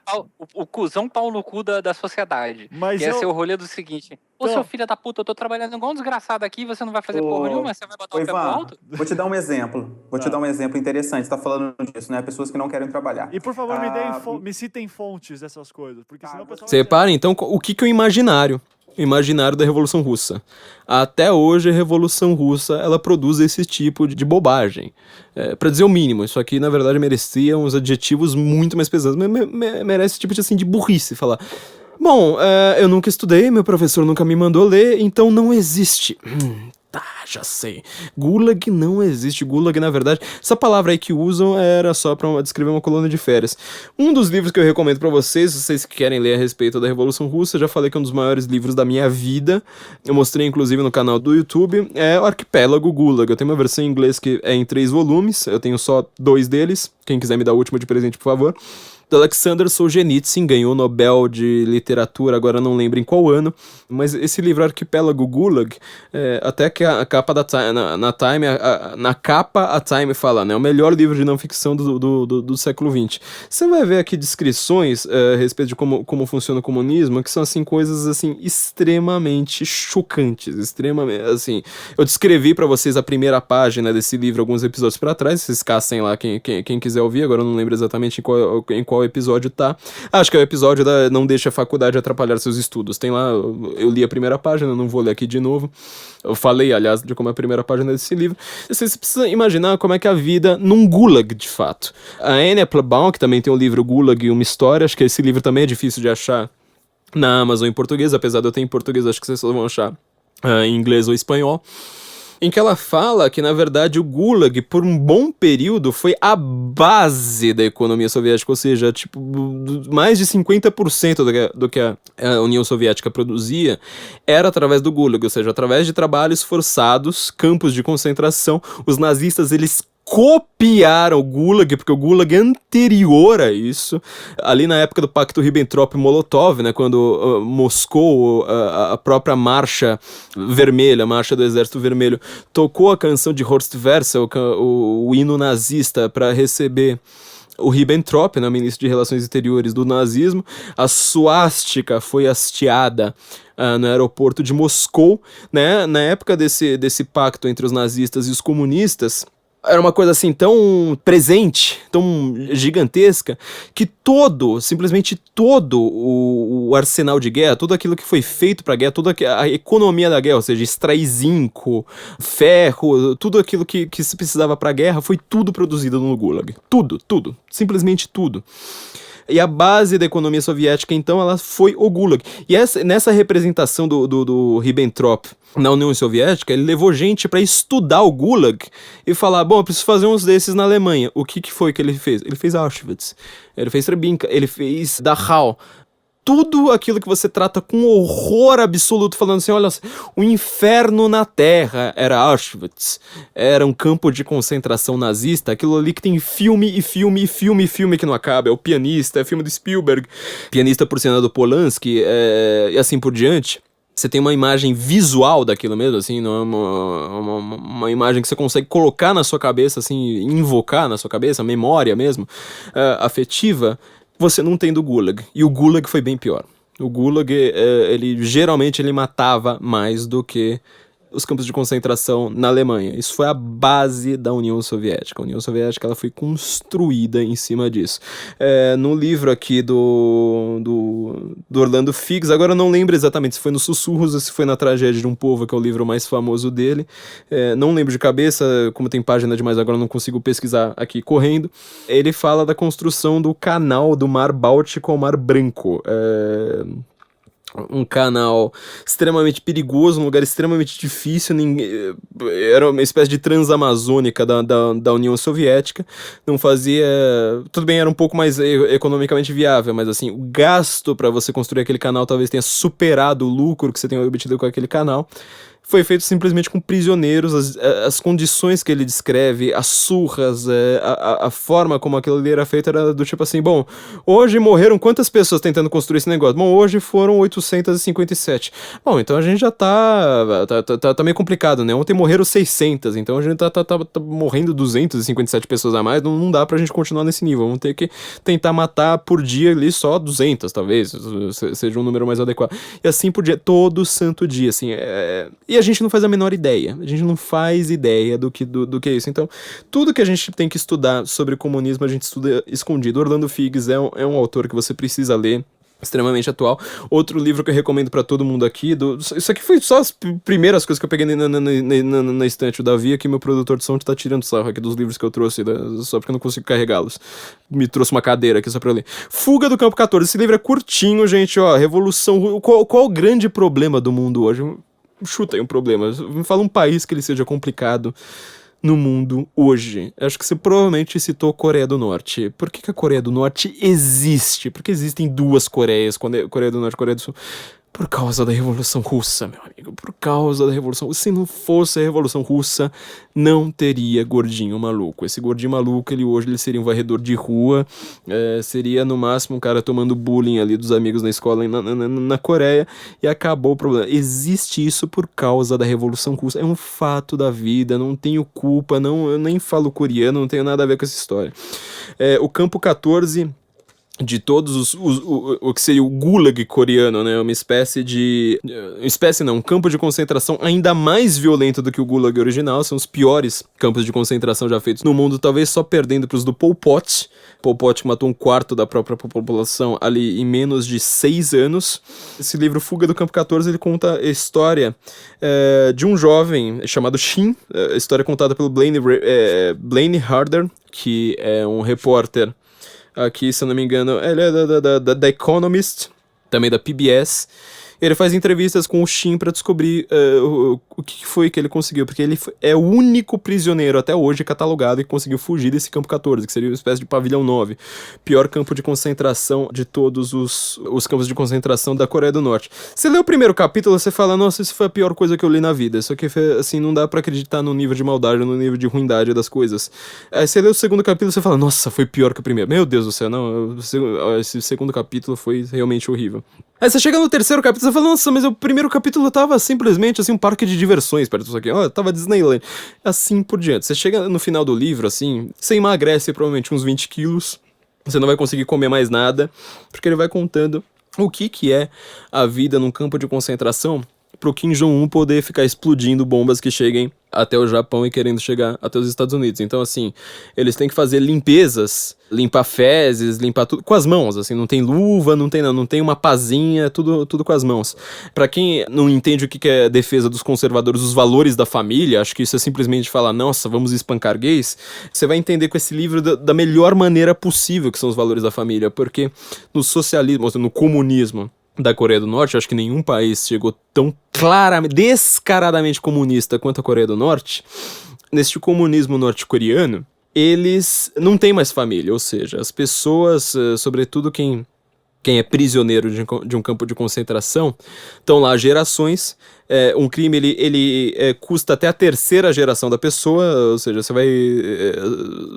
o cuzão pau no cu da sociedade. Mas ia ser o rolê do seguinte: ô, seu filho da puta, eu tô trabalhando igual um desgraçado aqui, você não vai fazer porra nenhuma, você vai botar o pé pro alto? Vou te dar um exemplo. Te dar um exemplo interessante. Você tá falando disso, né? Pessoas que não querem trabalhar. E por favor, me citem fontes dessas coisas, porque senão o pessoal... Você repara, então, o que é o imaginário? O imaginário da Revolução Russa. Até hoje, a Revolução Russa, ela produz esse tipo de bobagem. Pra dizer o mínimo, isso aqui, na verdade, merecia uns adjetivos muito mais pesados. Merece esse tipo de burrice, falar... Bom, eu nunca estudei, meu professor nunca me mandou ler, então não existe. Tá, já sei. Gulag não existe. Gulag, na verdade, essa palavra aí que usam era só pra descrever uma colônia de férias. Um dos livros que eu recomendo pra vocês, se vocês querem ler a respeito da Revolução Russa, já falei que é um dos maiores livros da minha vida. Eu mostrei, inclusive, no canal do YouTube. É o Arquipélago Gulag. Eu tenho uma versão em inglês que é em 3 volumes. Eu tenho só 2 deles. Quem quiser me dar o último de presente, por favor. Do Alexander Solzhenitsyn, ganhou o Nobel de Literatura, agora não lembro em qual ano, mas esse livro Arquipélago Gulag, até que a capa da Time, na capa a Time fala, né, o melhor livro de não ficção do século XX. Você vai ver aqui descrições a respeito de como funciona o comunismo, que são assim coisas assim extremamente chocantes, extremamente, assim, eu descrevi pra vocês a primeira página desse livro alguns episódios pra trás, vocês caçem lá quem quiser ouvir, agora eu não lembro exatamente em qual episódio tá. Acho que é o episódio da Não Deixe a Faculdade Atrapalhar Seus Estudos. Tem lá, eu li a primeira página, não vou ler aqui de novo. Eu falei, aliás, de como é a primeira página desse livro. Vocês precisam imaginar como é que é a vida num gulag, de fato. A Anne Applebaum, que também tem o livro Gulag e uma História, acho que esse livro também é difícil de achar na Amazon em português, apesar de eu ter em português, acho que vocês só vão achar em inglês ou espanhol. Em que ela fala que, na verdade, o Gulag, por um bom período, foi a base da economia soviética, ou seja, tipo, mais de 50% do que a União Soviética produzia era através do Gulag, ou seja, através de trabalhos forçados, campos de concentração. Os nazistas, eles copiaram o Gulag, porque o Gulag é anterior a isso, ali na época do Pacto Ribbentrop-Molotov, né, quando Moscou, a própria marcha vermelha, a marcha do Exército Vermelho, tocou a canção de Horst Wessel, o hino nazista, para receber o Ribbentrop, né, ministro de Relações Exteriores do nazismo. A suástica foi hasteada no aeroporto de Moscou, né? Na época desse pacto entre os nazistas e os comunistas, era uma coisa assim tão presente, tão gigantesca, que simplesmente todo o arsenal de guerra, tudo aquilo que foi feito pra guerra, toda a economia da guerra, ou seja, extrair zinco, ferro, tudo aquilo que se precisava pra guerra, foi tudo produzido no Gulag. Tudo, simplesmente tudo. E a base da economia soviética, então, ela foi o Gulag. E nessa representação do Ribbentrop na União Soviética, ele levou gente para estudar o Gulag e falar, bom, eu preciso fazer uns desses na Alemanha. O que foi que ele fez? Ele fez Auschwitz, ele fez Treblinka, ele fez Dachau. Tudo aquilo que você trata com horror absoluto, falando assim, olha, o inferno na Terra era Auschwitz, era um campo de concentração nazista, aquilo ali que tem filme que não acaba, é o Pianista, é filme do Spielberg, Pianista por cena do Polanski, e assim por diante. Você tem uma imagem visual daquilo mesmo, assim, não é uma imagem que você consegue colocar na sua cabeça, assim, invocar na sua cabeça, memória mesmo, afetiva. Você não tem do Gulag. E o Gulag foi bem pior. O Gulag, ele geralmente matava mais do que os campos de concentração na Alemanha. Isso foi a base da União Soviética. A União Soviética ela foi construída em cima disso. No livro aqui do Orlando Figes, agora eu não lembro exatamente se foi no Sussurros ou se foi na Tragédia de um Povo, que é o livro mais famoso dele. Não lembro de cabeça, como tem página demais agora eu não consigo pesquisar aqui correndo. Ele fala da construção do canal do Mar Báltico ao Mar Branco. Um canal extremamente perigoso, um lugar extremamente difícil, era uma espécie de transamazônica da União Soviética, não fazia... Tudo bem, era um pouco mais economicamente viável, mas assim, o gasto para você construir aquele canal talvez tenha superado o lucro que você tenha obtido com aquele canal. Foi feito simplesmente com prisioneiros, as condições que ele descreve, as surras, a forma como aquilo ali era feito era do tipo assim, bom, hoje morreram quantas pessoas tentando construir esse negócio? Bom, hoje foram 857. Bom, então a gente já tá meio complicado, né? Ontem morreram 600, então a gente tá morrendo 257 pessoas a mais, não dá pra gente continuar nesse nível, vamos ter que tentar matar por dia ali só 200, talvez, seja um número mais adequado. E assim por dia, todo santo dia, assim, e a gente não faz a menor ideia. A gente não faz ideia do que é isso. Então, tudo que a gente tem que estudar sobre comunismo, a gente estuda escondido. Orlando Figes é um autor que você precisa ler, extremamente atual. Outro livro que eu recomendo pra todo mundo aqui, isso aqui foi só as primeiras coisas que eu peguei na estante. O Davi aqui, meu produtor de som, tá tirando sarro aqui dos livros que eu trouxe, só porque eu não consigo carregá-los. Me trouxe uma cadeira aqui só pra eu ler. Fuga do Campo 14. Esse livro é curtinho, gente, ó. Revolução. Qual o grande problema do mundo hoje? Chuta aí um problema. Me fala um país que ele seja complicado no mundo hoje. Acho que você provavelmente citou Coreia do Norte. Por que a Coreia do Norte existe? Porque existem duas Coreias, Coreia do Norte e Coreia do Sul. Por causa da Revolução Russa, meu amigo. Por causa da Revolução Russa. Se não fosse a Revolução Russa, não teria gordinho maluco. Esse gordinho maluco, hoje ele seria um varredor de rua. Seria, no máximo, um cara tomando bullying ali dos amigos na escola na Coreia. E acabou o problema. Existe isso por causa da Revolução Russa. É um fato da vida. Não tenho culpa. Eu nem falo coreano. Não tenho nada a ver com essa história. O Campo 14... de todos o que seria o Gulag coreano, né, um campo de concentração ainda mais violento do que o Gulag original, são os piores campos de concentração já feitos no mundo, talvez só perdendo para os do Pol Pot, que matou 1/4 da própria população ali em menos de 6 anos. Esse livro, Fuga do Campo 14, ele conta a história de um jovem chamado Shin, a história contada pelo Blaine Harder, que é um repórter aqui, se eu não me engano, ele é da The Economist, também da PBS. Ele faz entrevistas com o Shin pra descobrir o que foi que ele conseguiu, porque ele é o único prisioneiro até hoje catalogado que conseguiu fugir desse campo 14, que seria uma espécie de pavilhão 9, pior campo de concentração de todos os campos de concentração da Coreia do Norte. Você lê o primeiro capítulo, você fala, nossa, isso foi a pior coisa que eu li na vida, isso aqui, assim, não dá pra acreditar no nível de maldade, no nível de ruindade das coisas. Aí você lê o segundo capítulo, você fala, nossa, foi pior que o primeiro. Meu Deus do céu, não, esse segundo capítulo foi realmente horrível. Aí você chega no terceiro capítulo, você fala, nossa, mas o primeiro capítulo tava simplesmente, assim, um parque de diversões perto disso aqui. Tava Disneyland. Assim por diante. Você chega no final do livro, assim, você emagrece provavelmente uns 20 quilos. Você não vai conseguir comer mais nada, porque ele vai contando o que é a vida num campo de concentração pro Kim Jong-un poder ficar explodindo bombas que cheguem até o Japão e querendo chegar até os Estados Unidos. Então, assim, eles têm que fazer limpezas, limpar fezes, limpar tudo com as mãos, assim, não tem luva, não tem uma pazinha, tudo com as mãos. Pra quem não entende o que é a defesa dos conservadores, os valores da família, acho que isso é simplesmente falar, nossa, vamos espancar gays, você vai entender com esse livro da melhor maneira possível que são os valores da família, porque no socialismo, ou seja, no comunismo da Coreia do Norte, acho que nenhum país chegou tão claramente, descaradamente comunista quanto a Coreia do Norte. Neste comunismo norte-coreano, eles não têm mais família, ou seja, as pessoas, sobretudo quem é prisioneiro de um campo de concentração, estão lá há gerações. Um crime, ele custa até a terceira geração da pessoa, ou seja,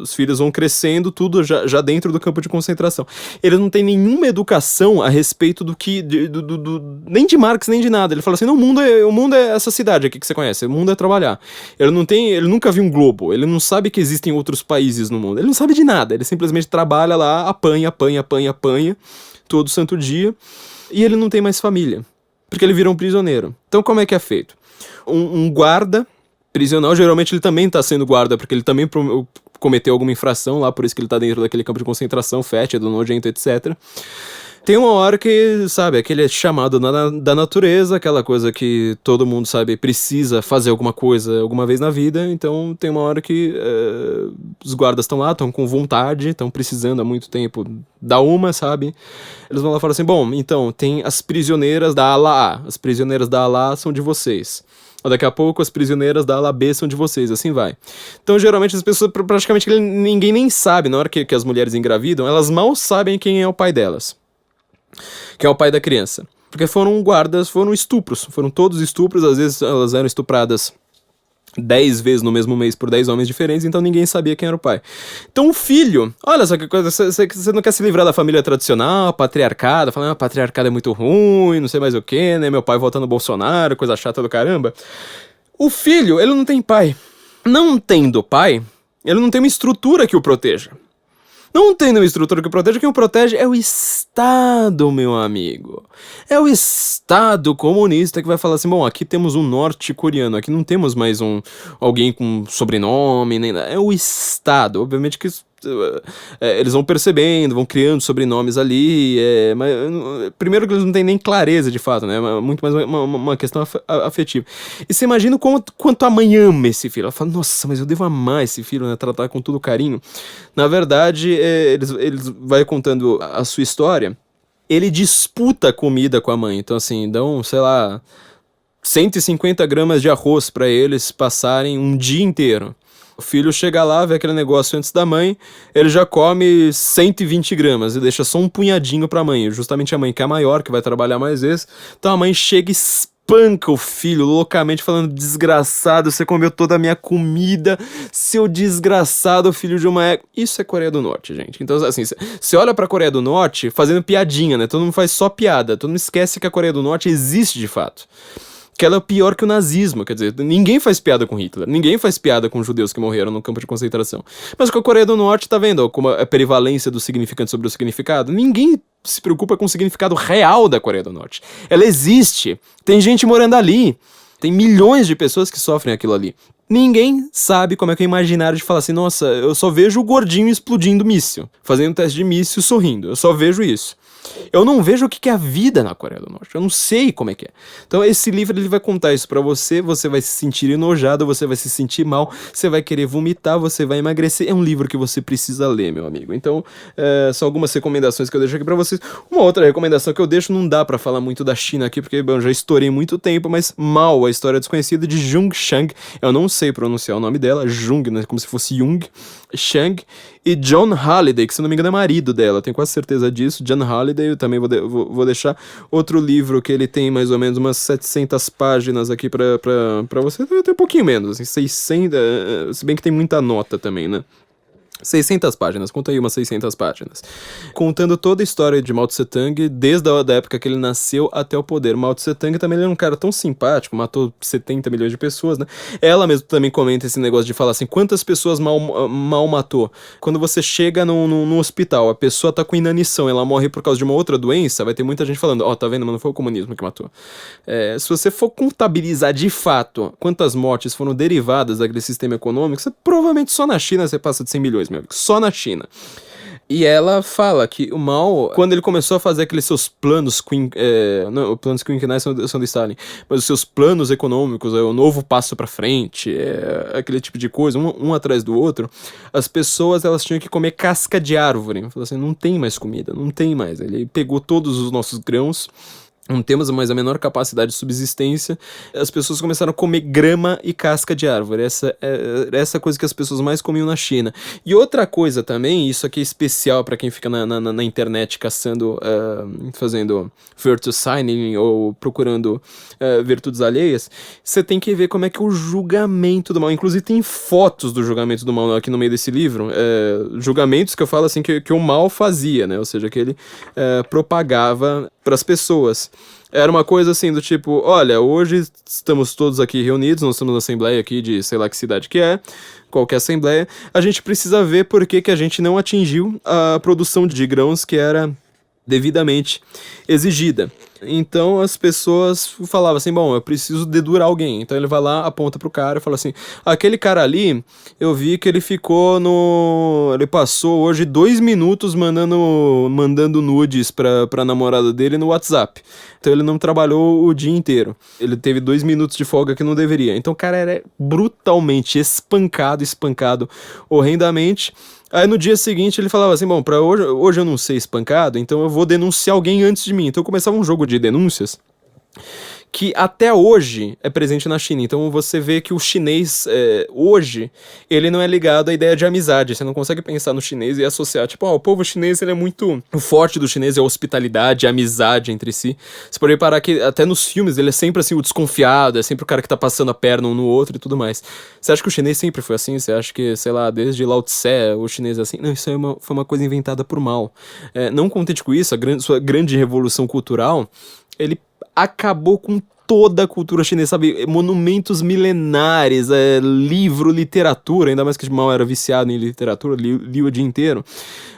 os filhos vão crescendo, tudo já dentro do campo de concentração. Eles não têm nenhuma educação a respeito nem de Marx, nem de nada. Ele fala assim, não, o mundo é essa cidade aqui que você conhece, o mundo é trabalhar. Ele nunca viu um globo, ele não sabe que existem outros países no mundo, ele não sabe de nada, ele simplesmente trabalha lá, apanha, todo santo dia, e ele não tem mais família, porque ele virou um prisioneiro. Então como é que é feito? Um guarda prisional, geralmente ele também tá sendo guarda, porque ele também cometeu alguma infração lá, por isso que ele tá dentro daquele campo de concentração, fétido, nojento, etc. Tem uma hora que, sabe, aquele chamado da natureza, aquela coisa que todo mundo, sabe, precisa fazer alguma coisa alguma vez na vida, então tem uma hora que os guardas estão lá, estão com vontade, estão precisando há muito tempo da sabe? Eles vão lá e falam assim, bom, então, tem as prisioneiras da ala A, as prisioneiras da ala A são de vocês. Daqui a pouco as prisioneiras da ala B são de vocês, assim vai. Então, geralmente, as pessoas, praticamente, ninguém nem sabe, na hora que as mulheres engravidam, elas mal sabem quem é o pai delas. Que é o pai da criança. Porque foram estupros. Foram todos estupros, às vezes elas eram estupradas 10 vezes no mesmo mês por 10 homens diferentes, então ninguém sabia quem era o pai. Então o filho, olha só que coisa, você não quer se livrar da família tradicional, patriarcada, falando, patriarcado é muito ruim, não sei mais o que, né, meu pai votando no Bolsonaro, coisa chata do caramba. O filho, ele não tem pai. Não tendo pai, ele não tem uma estrutura que o proteja. Não tem uma estrutura que o proteja, quem o protege é o Estado, meu amigo. É o Estado comunista que vai falar assim, bom, aqui temos um norte-coreano, aqui não temos mais alguém com sobrenome, nem nada. É o Estado, obviamente que eles vão percebendo, vão criando sobrenomes ali, mas primeiro que eles não têm nem clareza de fato, né, muito mais uma questão afetiva. E você imagina quanto a mãe ama esse filho, ela fala, nossa, mas eu devo amar esse filho, né, tratar com todo carinho. Na verdade, eles vai contando a sua história, ele disputa comida com a mãe, então assim, dão, sei lá, 150 gramas de arroz pra eles passarem um dia inteiro. O filho chega lá, vê aquele negócio antes da mãe, ele já come 120 gramas e deixa só um punhadinho pra mãe. Justamente a mãe que é maior, que vai trabalhar mais vezes. Então a mãe chega e espanca o filho loucamente, falando, desgraçado, você comeu toda a minha comida, seu desgraçado filho de uma égua. Isso é Coreia do Norte, gente. Então assim, você olha pra Coreia do Norte fazendo piadinha, né? Todo mundo faz só piada, todo mundo esquece que a Coreia do Norte existe de fato. Que ela é pior que o nazismo, quer dizer, ninguém faz piada com Hitler, ninguém faz piada com judeus que morreram no campo de concentração. Mas com a Coreia do Norte, tá vendo como a perivalência do significante sobre o significado? Ninguém se preocupa com o significado real da Coreia do Norte. Ela existe, tem gente morando ali, tem milhões de pessoas que sofrem aquilo ali. Ninguém sabe como é que é o imaginário de falar assim, nossa, eu só vejo o gordinho explodindo míssil, fazendo teste de míssil sorrindo, eu só vejo isso. Eu não vejo o que é a vida na Coreia do Norte, eu não sei como é que é. Então esse livro ele vai contar isso pra você, você vai se sentir enojado, você vai se sentir mal, você vai querer vomitar, você vai emagrecer. É um livro que você precisa ler, meu amigo. Então são algumas recomendações que eu deixo aqui pra vocês. Uma outra recomendação que eu deixo, não dá pra falar muito da China aqui, porque bom, eu já estourei muito tempo, mas Mao, a história desconhecida de Jung Chang, eu não sei pronunciar o nome dela, Jung, né, como se fosse Jung, Chang, e John Halliday, que se não me engano é marido dela, tenho quase certeza disso. John Halliday, eu também vou deixar outro livro que ele tem mais ou menos umas 700 páginas aqui pra você, tem um pouquinho menos, assim, 600, se bem que tem muita nota também, né? 600 páginas, conta aí umas 600 páginas. Contando toda a história de Mao Tse Tung, desde a da época que ele nasceu até o poder. Mao Tse Tung também ele era um cara tão simpático, matou 70 milhões de pessoas, né? Ela mesmo também comenta esse negócio de falar assim, quantas pessoas mal matou? Quando você chega num hospital, a pessoa tá com inanição, ela morre por causa de uma outra doença, vai ter muita gente falando, tá vendo, mas não foi o comunismo que matou. Se você for contabilizar de fato quantas mortes foram derivadas daquele sistema econômico, você provavelmente só na China você passa de 100 milhões, meu amigo, só na China. E ela fala que o Mao, quando ele começou a fazer aqueles seus planos, os planos quinquenais são do Stalin, mas os seus planos econômicos, o novo passo pra frente, aquele tipo de coisa, um atrás do outro, as pessoas elas tinham que comer casca de árvore. Falou assim, não tem mais comida, não tem mais. Ele pegou todos os nossos grãos, não temos mais a menor capacidade de subsistência, as pessoas começaram a comer grama e casca de árvore. Essa coisa que as pessoas mais comiam na China. E outra coisa também, isso aqui é especial para quem fica na internet caçando, fazendo virtue signing ou procurando virtudes alheias, você tem que ver como é que é o julgamento do mal. Inclusive tem fotos do julgamento do mal aqui no meio desse livro, julgamentos que eu falo assim que o mal fazia, né? Ou seja, que ele propagava para as pessoas. Era uma coisa assim do tipo, olha, hoje estamos todos aqui reunidos, nós estamos na assembleia aqui de sei lá que cidade que é, qualquer assembleia, a gente precisa ver por que a gente não atingiu a produção de grãos que era devidamente exigida. Então as pessoas falavam assim, bom, eu preciso dedurar alguém. Então ele vai lá, aponta pro cara e fala assim, aquele cara ali, eu vi que ele ele passou hoje 2 minutos mandando nudes pra namorada dele no WhatsApp. Então ele não trabalhou o dia inteiro. Ele teve 2 minutos de folga que não deveria. Então o cara era brutalmente espancado horrendamente. Aí no dia seguinte ele falava assim, bom, hoje eu não ser espancado, então eu vou denunciar alguém antes de mim. Então começava um jogo de denúncias que até hoje é presente na China. Então você vê que o chinês, hoje, ele não é ligado à ideia de amizade. Você não consegue pensar no chinês e associar, tipo, o povo chinês, ele é muito... O forte do chinês é a hospitalidade, a amizade entre si. Você pode reparar que até nos filmes ele é sempre assim, o desconfiado, é sempre o cara que tá passando a perna um no outro e tudo mais. Você acha que o chinês sempre foi assim? Você acha que, sei lá, desde Lao Tse, o chinês é assim? Não, isso aí foi uma coisa inventada por Mao. Não contente com isso, sua grande revolução cultural, ele acabou com toda a cultura chinesa, sabe? Monumentos milenares, livro, literatura, ainda mais que Mao era viciado em literatura, lia o dia inteiro.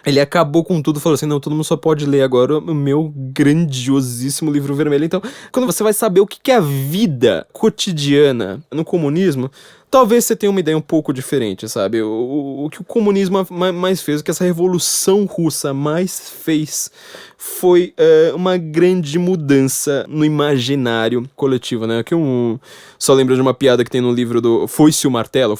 Ele acabou com tudo, falou assim, não, todo mundo só pode ler agora o meu grandiosíssimo livro vermelho. Então, quando você vai saber o que é a vida cotidiana no comunismo, talvez você tenha uma ideia um pouco diferente, sabe? O que o comunismo mais fez, o que essa revolução russa mais fez, foi uma grande mudança no imaginário coletivo, né? Aqui só lembro de uma piada que tem no livro do Foi-se o Martelo,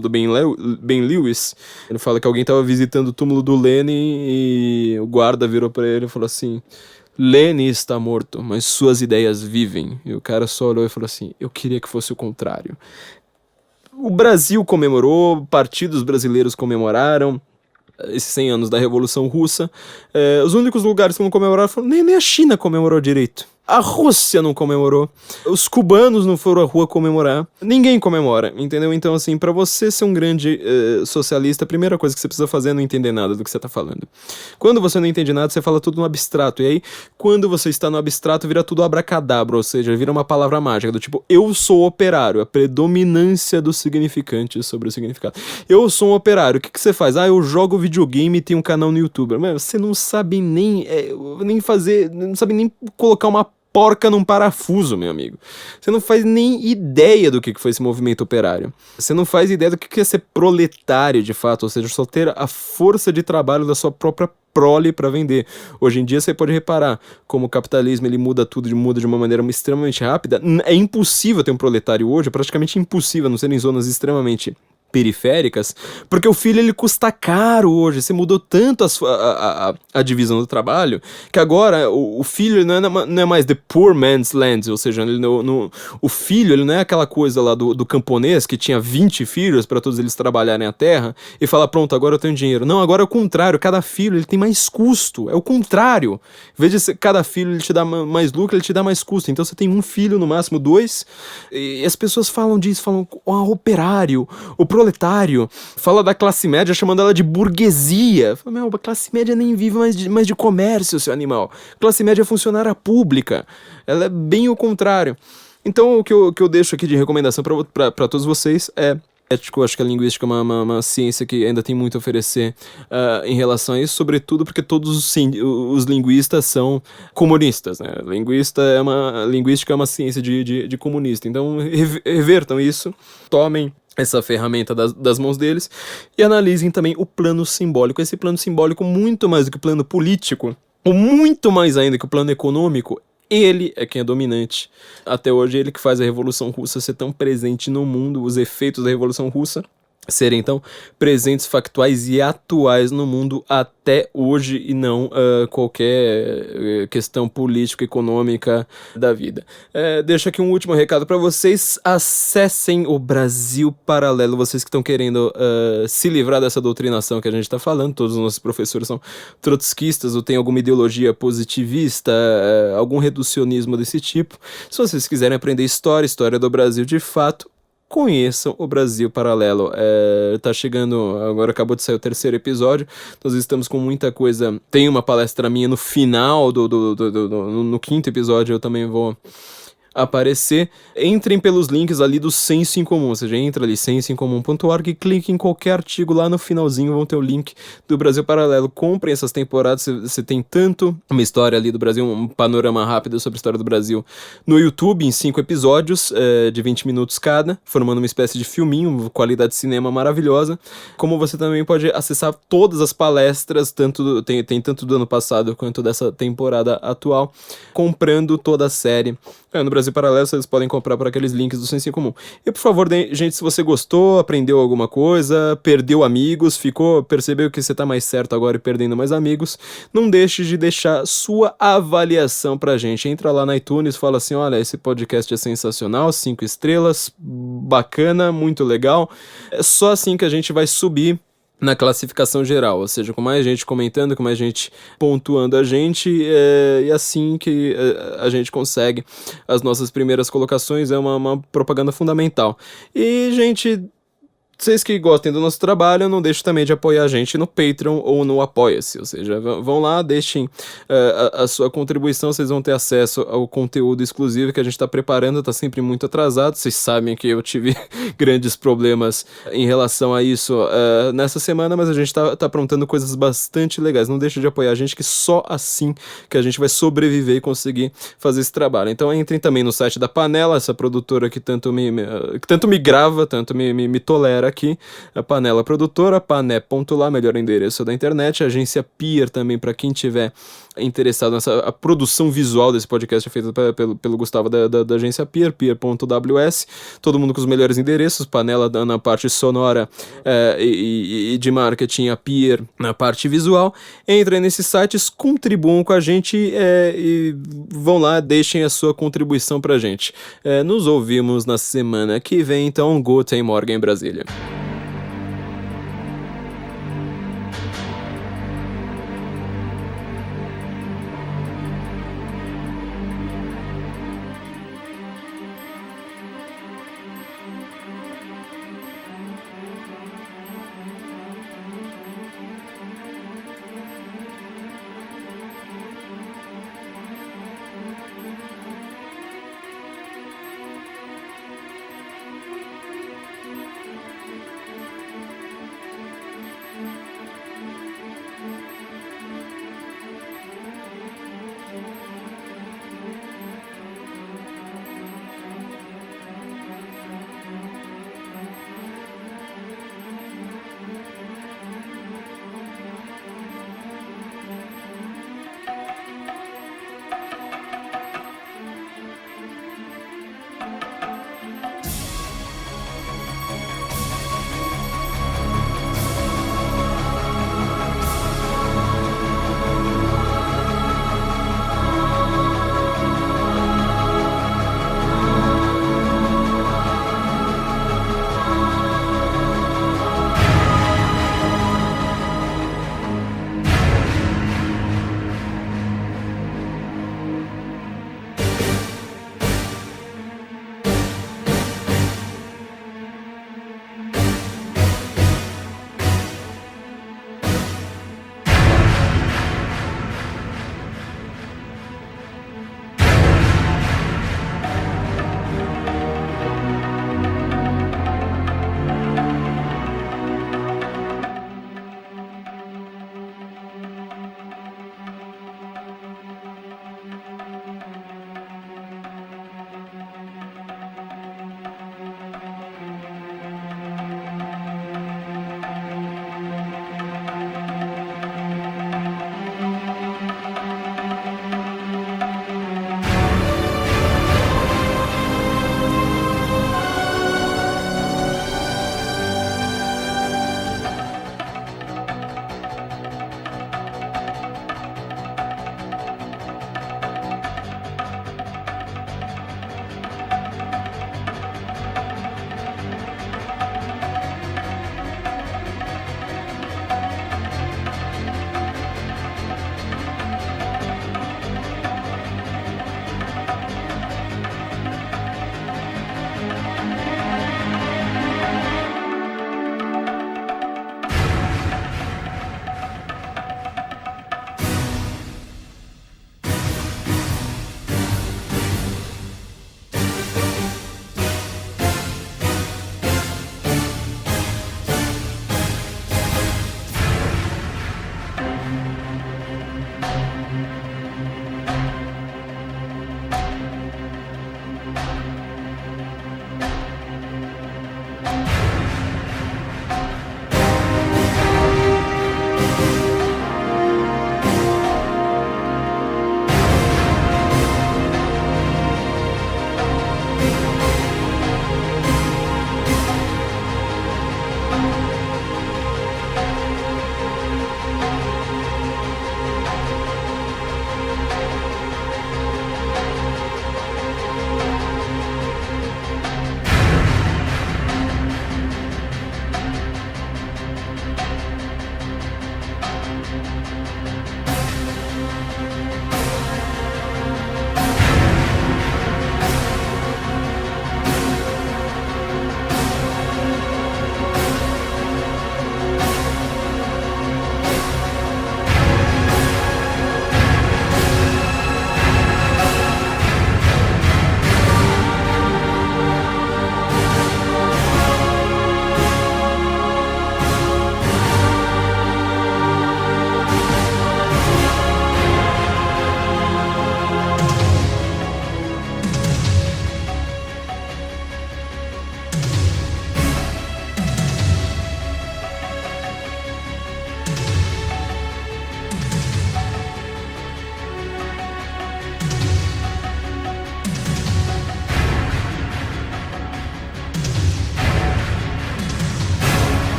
do Ben Lewis. Ele fala que alguém estava visitando o túmulo do Lenin e o guarda virou para ele e falou assim... Lenin está morto, mas suas ideias vivem. E o cara só olhou e falou assim, eu queria que fosse o contrário. O Brasil comemorou, partidos brasileiros comemoraram esses 100 anos da Revolução Russa. Os únicos lugares que não comemoraram foram, nem a China comemorou direito. A Rússia não comemorou. Os cubanos não foram à rua comemorar. Ninguém comemora, entendeu? Então, assim, pra você ser um grande socialista, a primeira coisa que você precisa fazer é não entender nada do que você tá falando. Quando você não entende nada, você fala tudo no abstrato. E aí, quando você está no abstrato, vira tudo abracadabra, ou seja, vira uma palavra mágica, do tipo, eu sou operário, a predominância do significante sobre o significado. Eu sou um operário, o que você faz? Eu jogo videogame e tenho um canal no YouTube. Mas você não sabe nem fazer, não sabe nem colocar uma porca num parafuso, meu amigo. Você não faz nem ideia do que foi esse movimento operário. Você não faz ideia do que é ser proletário, de fato, ou seja, só ter a força de trabalho da sua própria prole para vender. Hoje em dia você pode reparar como o capitalismo ele muda tudo, muda de uma maneira extremamente rápida. É impossível ter um proletário hoje, é praticamente impossível, a não ser em zonas extremamente periféricas, porque o filho ele custa caro hoje. Você mudou tanto a divisão do trabalho que agora o filho não é mais the poor man's land, ou seja, o filho ele não é aquela coisa lá do camponês que tinha 20 filhos para todos eles trabalharem a terra e fala, pronto, agora eu tenho dinheiro. Não, agora é o contrário, cada filho ele tem mais custo, é o contrário. Em vez de cada filho ele te dá mais lucro, ele te dá mais custo. Então você tem um filho, no máximo 2, e as pessoas falam disso, falam, operário, o proletário proletário, fala da classe média chamando ela de burguesia. Fala, meu, a classe média nem vive mais de comércio, seu animal. A classe média é funcionária pública. Ela é bem o contrário. Então, o que eu deixo aqui de recomendação para todos vocês é ético. Acho que a linguística é uma ciência que ainda tem muito a oferecer em relação a isso, sobretudo porque todos os linguistas são comunistas, né? Linguística é uma ciência de comunista. Então, revertam isso, tomem essa ferramenta das mãos deles e analisem também o plano simbólico. Esse plano simbólico, muito mais do que o plano político, ou muito mais ainda que o plano econômico, ele é quem é dominante. Até hoje, ele que faz a Revolução Russa ser tão presente no mundo, os efeitos da Revolução Russa serem tão presentes, factuais e atuais no mundo até hoje, e não qualquer questão político-econômica da vida. Deixo aqui um último recado para vocês: acessem o Brasil Paralelo, vocês que estão querendo se livrar dessa doutrinação que a gente está falando. Todos os nossos professores são trotskistas ou têm alguma ideologia positivista, algum reducionismo desse tipo. Se vocês quiserem aprender história do Brasil de fato, conheçam o Brasil Paralelo. Tá chegando, agora acabou de sair o 3º episódio, nós estamos com muita coisa. Tem uma palestra minha no final no 5º episódio, eu também vou aparecer. Entrem pelos links ali do Senso em Comum, ou seja, entra ali sensoemcomum.org e clique em qualquer artigo, lá no finalzinho vão ter o link do Brasil Paralelo. Comprem essas temporadas, você tem tanto uma história ali do Brasil, um panorama rápido sobre a história do Brasil no YouTube, em 5 episódios de 20 minutos cada, formando uma espécie de filminho, qualidade de cinema maravilhosa, como você também pode acessar todas as palestras, tem tanto do ano passado quanto dessa temporada atual, comprando toda a série. No Brasil Paralelo, vocês podem comprar por aqueles links do Senso em Comum. E por favor, gente, se você gostou, aprendeu alguma coisa, perdeu amigos, percebeu que você tá mais certo agora e perdendo mais amigos, não deixe de deixar sua avaliação pra gente. Entra lá na iTunes, fala assim: olha, esse podcast é sensacional, 5 estrelas, bacana, muito legal. É só assim que a gente vai subir na classificação geral, ou seja, com mais gente comentando, com mais gente pontuando a gente, e assim que a gente consegue as nossas primeiras colocações. É uma propaganda fundamental. E, gente, vocês que gostem do nosso trabalho, não deixem também de apoiar a gente no Patreon ou no Apoia-se, ou seja, vão lá, deixem a sua contribuição, vocês vão ter acesso ao conteúdo exclusivo que a gente está preparando, está sempre muito atrasado. Vocês sabem que eu tive grandes problemas em relação a isso nessa semana, mas a gente está aprontando coisas bastante legais. Não deixe de apoiar a gente, que só assim que a gente vai sobreviver e conseguir fazer esse trabalho. Então entrem também no site da Panela, essa produtora que tanto me grava, tanto me tolera aqui, a Panela Produtora, pané.lá, melhor endereço da internet. A agência Pier também, para quem tiver interessado a produção visual desse podcast é feita pelo Gustavo da agência Pier, pier.ws, todo mundo com os melhores endereços, Panela na parte sonora e de marketing, a Pier na parte visual. Entrem nesses sites, contribuam com a gente e vão lá, deixem a sua contribuição pra gente. Nos ouvimos na semana que vem, então, Guten Morgen, Brasília.